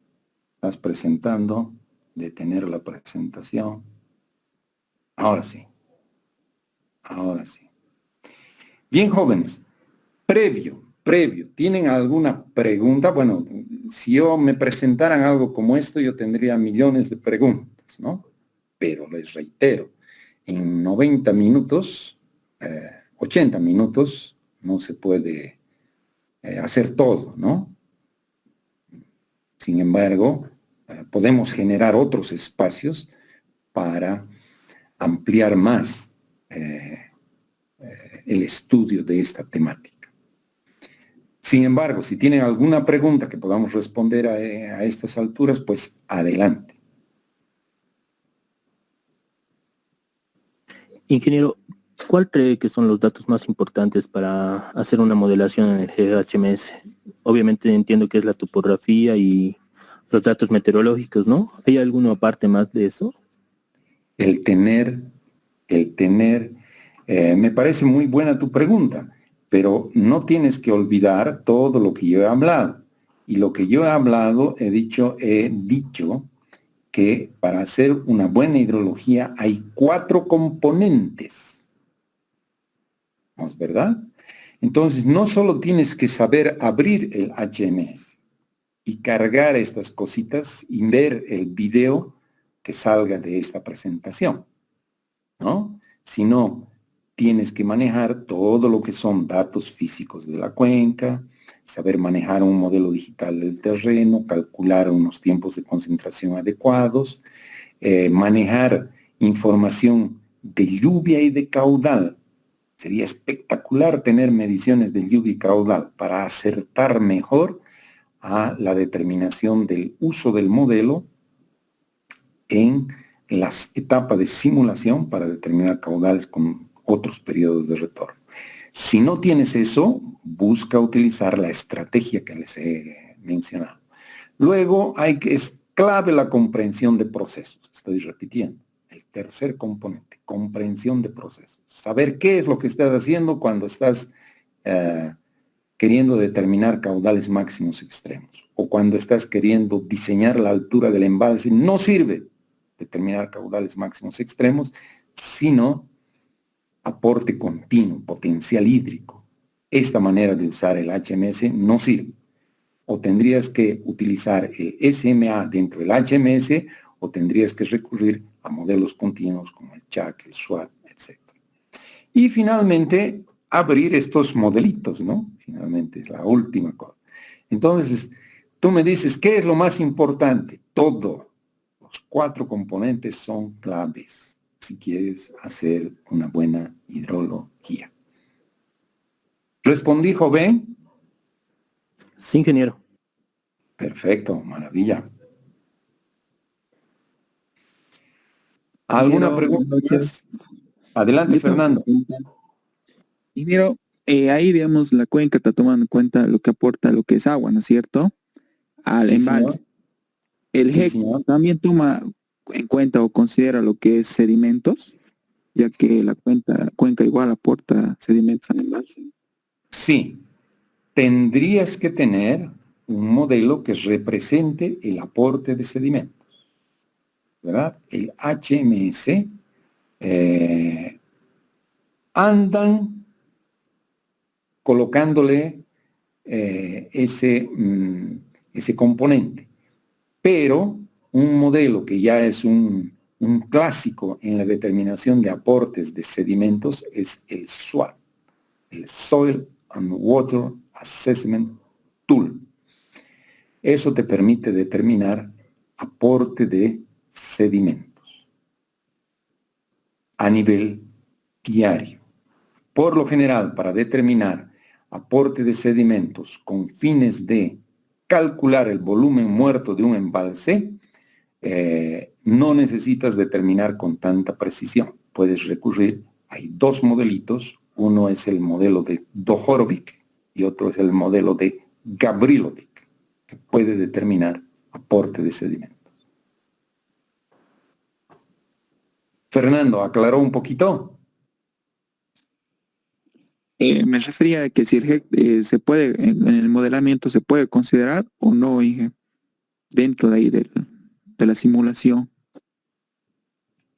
Estás presentando, detener la presentación. Ahora sí. Bien, jóvenes, previo, ¿tienen alguna pregunta? Bueno, si yo me presentaran algo como esto, yo tendría millones de preguntas, ¿no? Pero les reitero, en 90 minutos, 80 minutos, no se puede hacer todo, ¿no? Sin embargo, podemos generar otros espacios para ampliar más el estudio de esta temática. Sin embargo, si tienen alguna pregunta que podamos responder a estas alturas, pues adelante. Ingeniero, ¿cuál cree que son los datos más importantes para hacer una modelación en el GHMS? Obviamente entiendo que es la topografía y los datos meteorológicos, ¿no? ¿Hay alguna aparte más de eso? Me parece muy buena tu pregunta. pero no tienes que olvidar todo lo que yo he hablado. Y lo que yo he hablado, he dicho que para hacer una buena hidrología hay 4 componentes. ¿No es verdad? Entonces, no solo tienes que saber abrir el HMS y cargar estas cositas y ver el video que salga de esta presentación, ¿no? Sino tienes que manejar todo lo que son datos físicos de la cuenca, saber manejar un modelo digital del terreno, calcular unos tiempos de concentración adecuados, manejar información de lluvia y de caudal. Sería espectacular tener mediciones de lluvia y caudal para acertar mejor a la determinación del uso del modelo en las etapas de simulación para determinar caudales con otros periodos de retorno. Si no tienes eso, busca utilizar la estrategia que les he mencionado. Luego es clave la comprensión de procesos. Estoy repitiendo. El tercer componente, comprensión de procesos. Saber qué es lo que estás haciendo cuando estás queriendo determinar caudales máximos extremos o cuando estás queriendo diseñar la altura del embalse. No sirve determinar caudales máximos extremos, sino aporte continuo, potencial hídrico. Esta manera de usar el HMS no sirve. O tendrías que utilizar el SMA dentro del HMS o tendrías que recurrir a modelos continuos como el CHAC, el SWAT, etc. Y finalmente, abrir estos modelitos, ¿no? Finalmente, es la última cosa. Entonces, tú me dices, ¿qué es lo más importante? Todo. Los 4 componentes son claves si quieres hacer una buena hidrología. ¿Respondí, joven? Sí, ingeniero. Perfecto, maravilla. ¿Alguna pregunta más? Adelante, Fernando. Ingeniero, ahí, digamos, la cuenca está tomando en cuenta lo que aporta lo que es agua, ¿no es cierto? Al Sí, embalse. señor. El Sí, GEC señor. también toma en cuenta o considera lo que es sedimentos, ya que la cuenca igual aporta sedimentos al embalse. Sí, tendrías que tener un modelo que represente el aporte de sedimentos, ¿verdad? El HMS andan colocándole ese componente, pero un modelo que ya es un clásico en la determinación de aportes de sedimentos es el SWAT, el Soil and Water Assessment Tool. Eso te permite determinar aporte de sedimentos a nivel diario. Por lo general, para determinar aporte de sedimentos con fines de calcular el volumen muerto de un embalse, no necesitas determinar con tanta precisión. Puedes recurrir, hay 2 modelitos, uno es el modelo de Dohorovic y otro es el modelo de Gavrilovic, que puede determinar aporte de sedimentos. Fernando, ¿aclaró un poquito? Me refería a que si el GEC se puede, en el modelamiento se puede considerar o no, Inge, dentro de ahí de la simulación.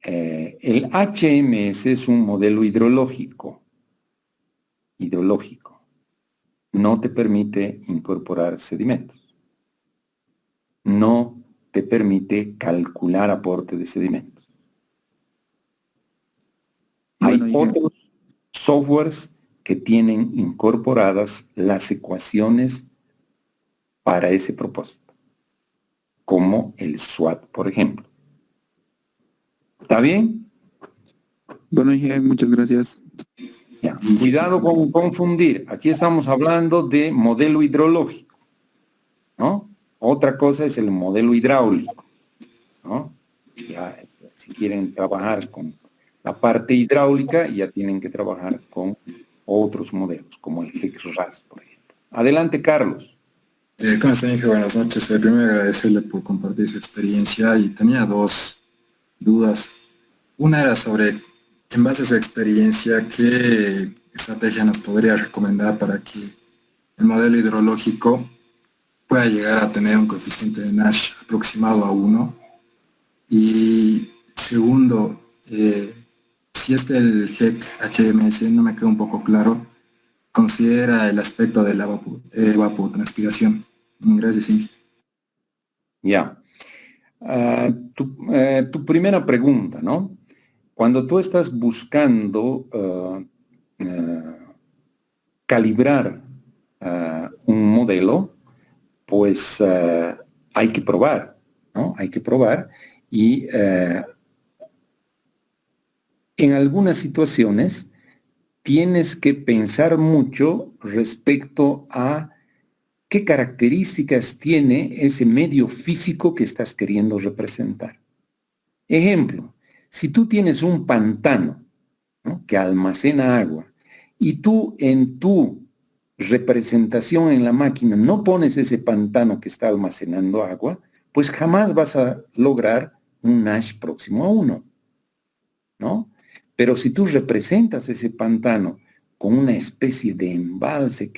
El HMS es un modelo hidrológico. No te permite incorporar sedimentos. No te permite calcular aporte de sedimentos. Hay otros softwares que tienen incorporadas las ecuaciones para ese propósito, como el SWAT, por ejemplo. ¿Está bien? Bueno, Inge, muchas gracias. Ya. Cuidado con confundir. Aquí estamos hablando de modelo hidrológico, ¿no? Otra cosa es el modelo hidráulico, ¿no? Ya, si quieren trabajar con la parte hidráulica, ya tienen que trabajar con otros modelos, como el GEC-RAS, por ejemplo. Adelante, Carlos. ¿Cómo están, Inge? Buenas noches. Primero agradecerle por compartir su experiencia y tenía 2 dudas. Una era sobre, en base a su experiencia, ¿qué estrategia nos podría recomendar para que el modelo hidrológico pueda llegar a tener un coeficiente de Nash aproximado a 1? Y segundo, si es que el GEC HMS, no me queda un poco claro, considera el aspecto de la evapotranspiración. Gracias, Inge. Ya. Tu primera pregunta, ¿no? Cuando tú estás buscando calibrar un modelo, pues hay que probar, ¿no? Hay que probar y en algunas situaciones tienes que pensar mucho respecto a qué características tiene ese medio físico que estás queriendo representar. Ejemplo, si tú tienes un pantano, ¿no?, que almacena agua y tú en tu representación en la máquina no pones ese pantano que está almacenando agua, pues jamás vas a lograr un Nash próximo a 1, ¿no? Pero si tú representas ese pantano con una especie de embalse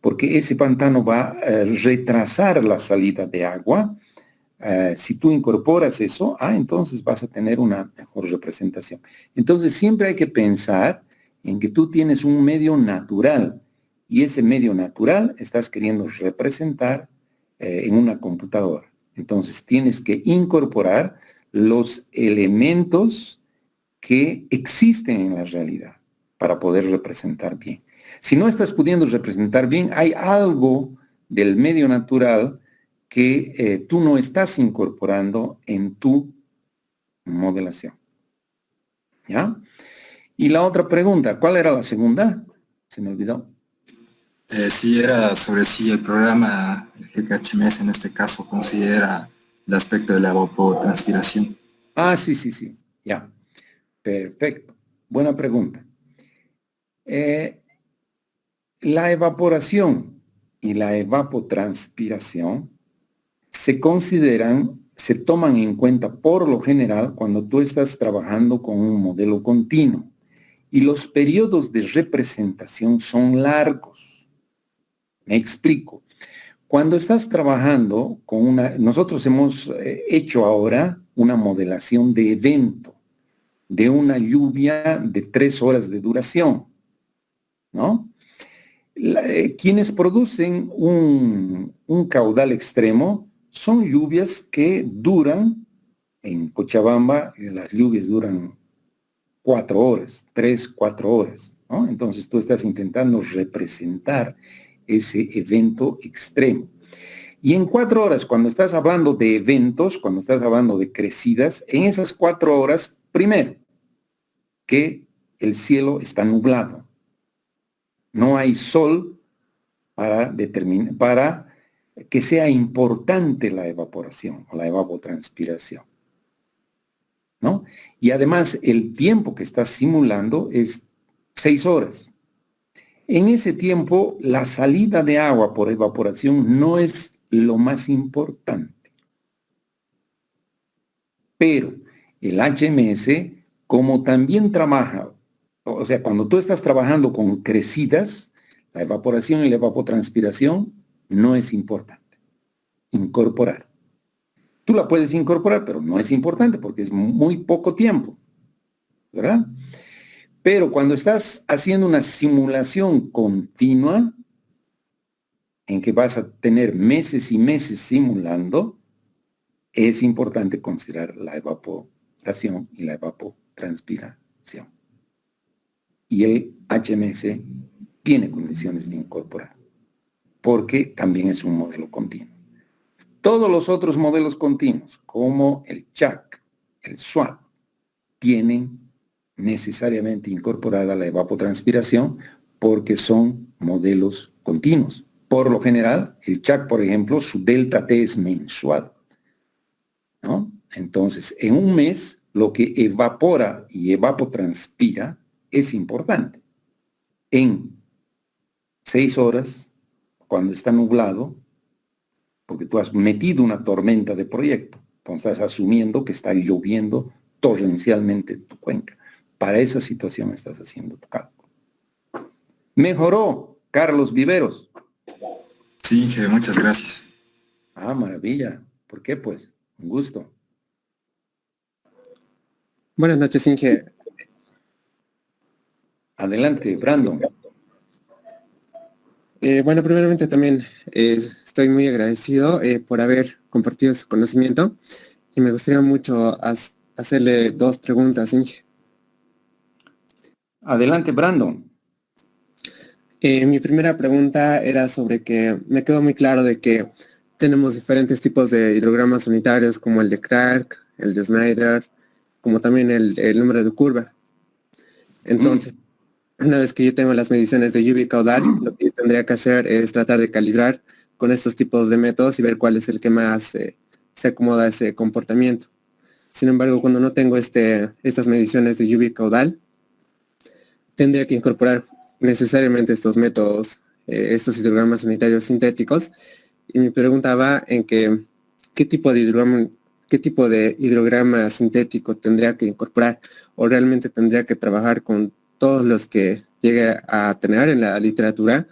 porque ese pantano va a retrasar la salida de agua, si tú incorporas eso, entonces vas a tener una mejor representación. Entonces siempre hay que pensar en que tú tienes un medio natural y ese medio natural estás queriendo representar en una computadora. Entonces tienes que incorporar los elementos que existen en la realidad para poder representar bien. Si no estás pudiendo representar bien, hay algo del medio natural que tú no estás incorporando en tu modelación. ¿Ya? Y la otra pregunta, ¿cuál era la segunda? Se me olvidó. Sí, era sobre si el programa, el GKHMS en este caso, considera el aspecto de la evapotranspiración. Sí. Ya. Perfecto. Buena pregunta. La evaporación y la evapotranspiración se toman en cuenta por lo general cuando tú estás trabajando con un modelo continuo y los periodos de representación son largos. Me explico. Cuando estás trabajando con nosotros hemos hecho ahora una modelación de evento, de una lluvia de 3 horas de duración, ¿no? Quienes producen un caudal extremo son lluvias que duran, en Cochabamba, las lluvias duran 4 horas, 3, 4 horas, ¿no? Entonces tú estás intentando representar ese evento extremo. Y en 4 horas, cuando estás hablando de eventos, cuando estás hablando de crecidas, en esas 4 horas, primero, que el cielo está nublado. No hay sol para que sea importante la evaporación o la evapotranspiración, ¿no? Y además el tiempo que estás simulando es 6 horas. En ese tiempo la salida de agua por evaporación no es lo más importante. Pero el HMS, como también trabaja, o sea, cuando tú estás trabajando con crecidas, la evaporación y la evapotranspiración no es importante. Incorporar. Tú la puedes incorporar, pero no es importante porque es muy poco tiempo, ¿verdad? Pero cuando estás haciendo una simulación continua, en que vas a tener meses y meses simulando, es importante considerar la evaporación y la evapotranspiración. Y el HMS tiene condiciones de incorporar, porque también es un modelo continuo. Todos los otros modelos continuos, como el CHAC, el SWAP, tienen necesariamente incorporada la evapotranspiración porque son modelos continuos. Por lo general, el CHAC, por ejemplo, su delta T es mensual, ¿no? Entonces, en un mes, lo que evapora y evapotranspira es importante. En 6 horas, cuando está nublado, porque tú has metido una tormenta de proyecto, entonces estás asumiendo que está lloviendo torrencialmente en tu cuenca. Para esa situación estás haciendo tu cálculo. Mejoró, Carlos Viveros. Sí, Inge, muchas gracias. Ah, maravilla. ¿Por qué, pues? Un gusto. Buenas noches, Inge. Adelante, Brandon. Bueno, primeramente también estoy muy agradecido por haber compartido su conocimiento y me gustaría mucho hacerle 2 preguntas, Inge. Adelante, Brandon. Mi primera pregunta era sobre que me quedó muy claro de que tenemos diferentes tipos de hidrogramas unitarios como el de Clark, el de Snyder, como también el número de curva. Entonces, una vez que yo tengo las mediciones de lluvia y caudal, lo que yo tendría que hacer es tratar de calibrar con estos tipos de métodos y ver cuál es el que más se acomoda a ese comportamiento. Sin embargo, cuando no tengo estas mediciones de lluvia y caudal, tendría que incorporar necesariamente estos métodos, estos hidrogramas unitarios sintéticos. Y mi pregunta va en que, ¿qué tipo de hidrograma sintético tendría que incorporar? ¿O realmente tendría que trabajar con todos los que llegue a tener en la literatura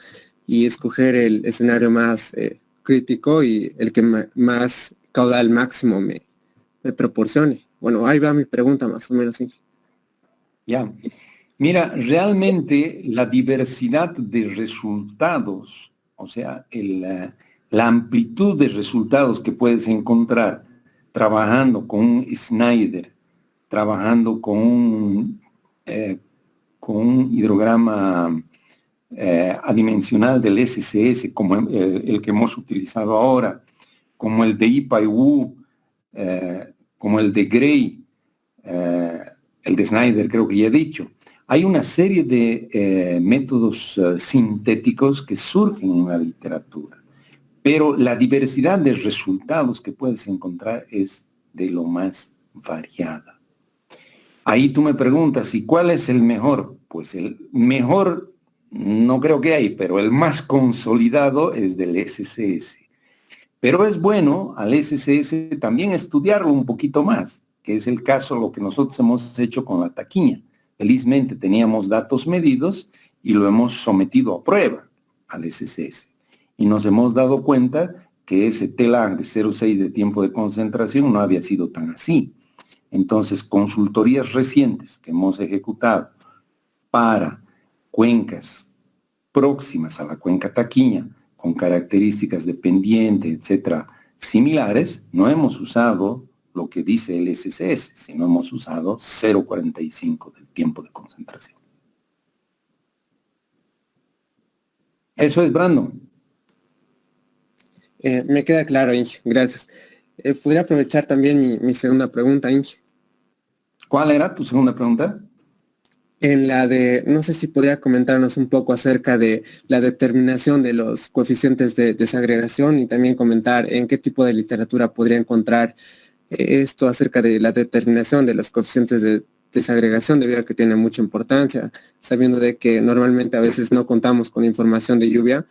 y escoger el escenario más crítico y el que más caudal máximo me proporcione? Bueno, ahí va mi pregunta más o menos. ¿Sí? Ya. Mira, realmente la diversidad de resultados, o sea, la amplitud de resultados que puedes encontrar trabajando con un Snyder, trabajando con un hidrograma adimensional del SCS, como el que hemos utilizado ahora, como el de IPA-IWU, como el de Gray, el de Snyder, creo que ya he dicho. Hay una serie de métodos sintéticos que surgen en la literatura, pero la diversidad de resultados que puedes encontrar es de lo más variada. Ahí tú me preguntas, ¿y cuál es el mejor? Pues el mejor no creo que hay, pero el más consolidado es del SCS. Pero es bueno al SCS también estudiarlo un poquito más, que es el caso lo que nosotros hemos hecho con la taquiña. Felizmente teníamos datos medidos y lo hemos sometido a prueba al SCS. Y nos hemos dado cuenta que ese TLAC de 0,6 de tiempo de concentración no había sido tan así. Entonces, consultorías recientes que hemos ejecutado para cuencas próximas a la cuenca taquiña, con características de pendiente, etcétera, similares, no hemos usado lo que dice el SCS, sino hemos usado 0,45 del tiempo de concentración. Eso es, Brandon. Me queda claro, Inge, gracias. ¿Podría aprovechar también mi segunda pregunta, Inge? ¿Cuál era tu segunda pregunta? En la de, no sé si podría comentarnos un poco acerca de la determinación de los coeficientes de desagregación y también comentar en qué tipo de literatura podría encontrar esto acerca de la determinación de los coeficientes de desagregación, debido a que tiene mucha importancia, sabiendo de que normalmente a veces no contamos con información de lluvia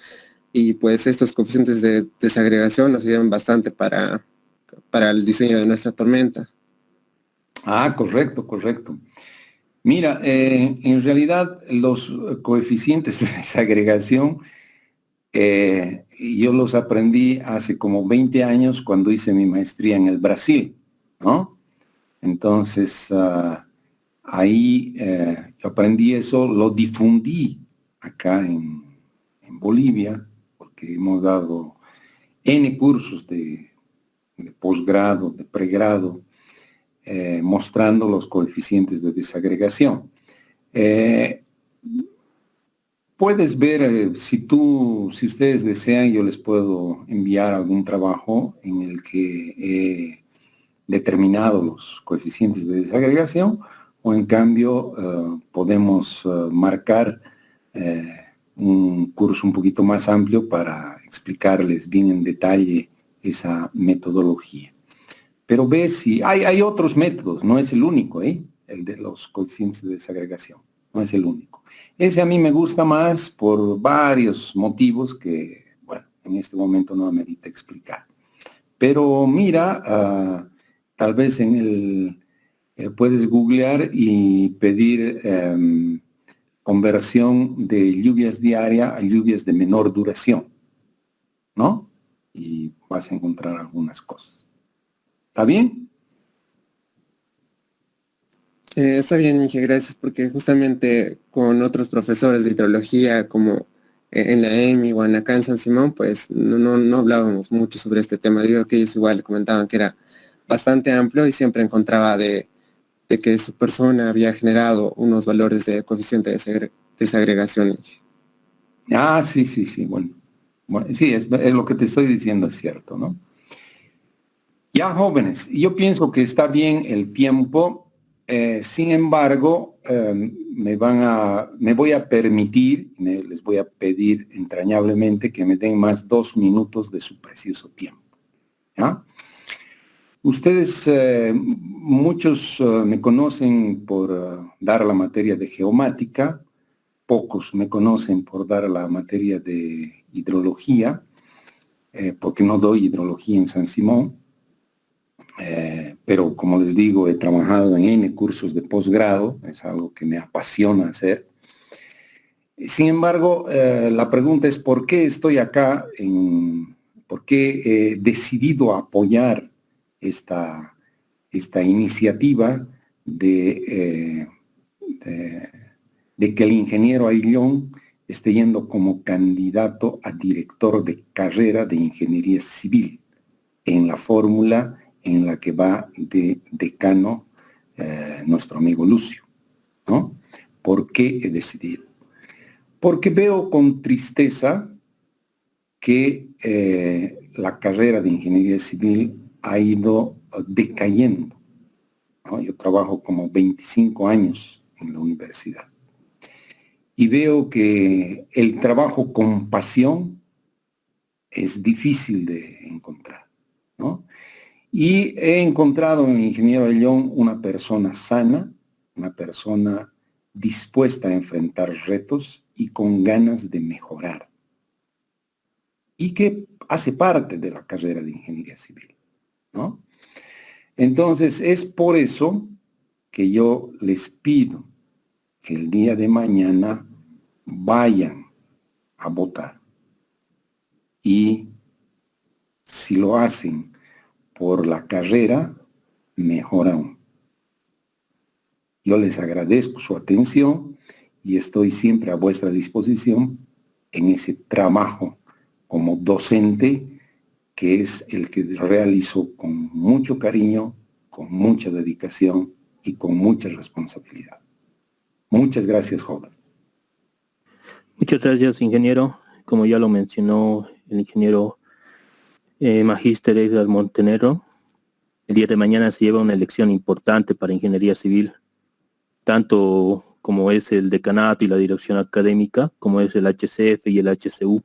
y pues estos coeficientes de desagregación nos ayudan bastante para el diseño de nuestra tormenta. Ah, correcto, correcto. Mira, en realidad los coeficientes de desagregación yo los aprendí hace como 20 años cuando hice mi maestría en el Brasil, ¿no? Entonces, ahí yo aprendí eso, lo difundí acá en Bolivia, porque hemos dado N cursos de posgrado, de pregrado, mostrando los coeficientes de desagregación. Puedes ver, si ustedes desean, yo les puedo enviar algún trabajo en el que he determinado los coeficientes de desagregación, o en cambio podemos marcar un curso un poquito más amplio para explicarles bien en detalle esa metodología. Pero ve si hay otros métodos, no es el único, el de los coeficientes de desagregación, no es el único. Ese a mí me gusta más por varios motivos que, bueno, en este momento no amerita explicar. Pero mira, tal vez puedes googlear y pedir conversión de lluvias diarias a lluvias de menor duración, ¿no? Y vas a encontrar algunas cosas. ¿Está bien? Está bien, Inge, gracias, porque justamente con otros profesores de hidrología, como en la EMI o en acá en San Simón, pues no hablábamos mucho sobre este tema. Digo que ellos igual comentaban que era bastante amplio y siempre encontraba de que su persona había generado unos valores de coeficiente de desagregación. Ah, sí, bueno. Sí, es lo que te estoy diciendo, es cierto, ¿no? Ya, jóvenes, yo pienso que está bien el tiempo. Sin embargo, me voy a permitir, les voy a pedir entrañablemente que me den más 2 minutos de su precioso tiempo. ¿Ya? Ustedes, muchos me conocen por dar la materia de geomática, pocos me conocen por dar la materia de hidrología, porque no doy hidrología en San Simón. Pero como les digo, he trabajado en N cursos de posgrado, es algo que me apasiona hacer. Sin embargo, la pregunta es ¿por qué estoy acá? ¿Por qué he decidido apoyar esta iniciativa de que el ingeniero Ayllón esté yendo como candidato a director de carrera de ingeniería civil en la fórmula en la que va de decano nuestro amigo Lucio, ¿no? ¿Por qué he decidido? Porque veo con tristeza que la carrera de ingeniería civil ha ido decayendo, ¿no? Yo trabajo como 25 años en la universidad y veo que el trabajo con pasión es difícil de encontrar, ¿no? Y he encontrado en el ingeniero Ayllón una persona sana, una persona dispuesta a enfrentar retos y con ganas de mejorar. Y que hace parte de la carrera de ingeniería civil, ¿no? Entonces, es por eso que yo les pido que el día de mañana vayan a votar. Y si lo hacen por la carrera, mejor aún. Yo les agradezco su atención y estoy siempre a vuestra disposición en ese trabajo como docente que es el que realizo con mucho cariño, con mucha dedicación y con mucha responsabilidad. Muchas gracias, jóvenes. Muchas gracias, ingeniero. Como ya lo mencionó el ingeniero Magíster Edgar Montenegro, el día de mañana se lleva una elección importante para ingeniería civil, tanto como es el decanato y la dirección académica, como es el HCF y el HCU.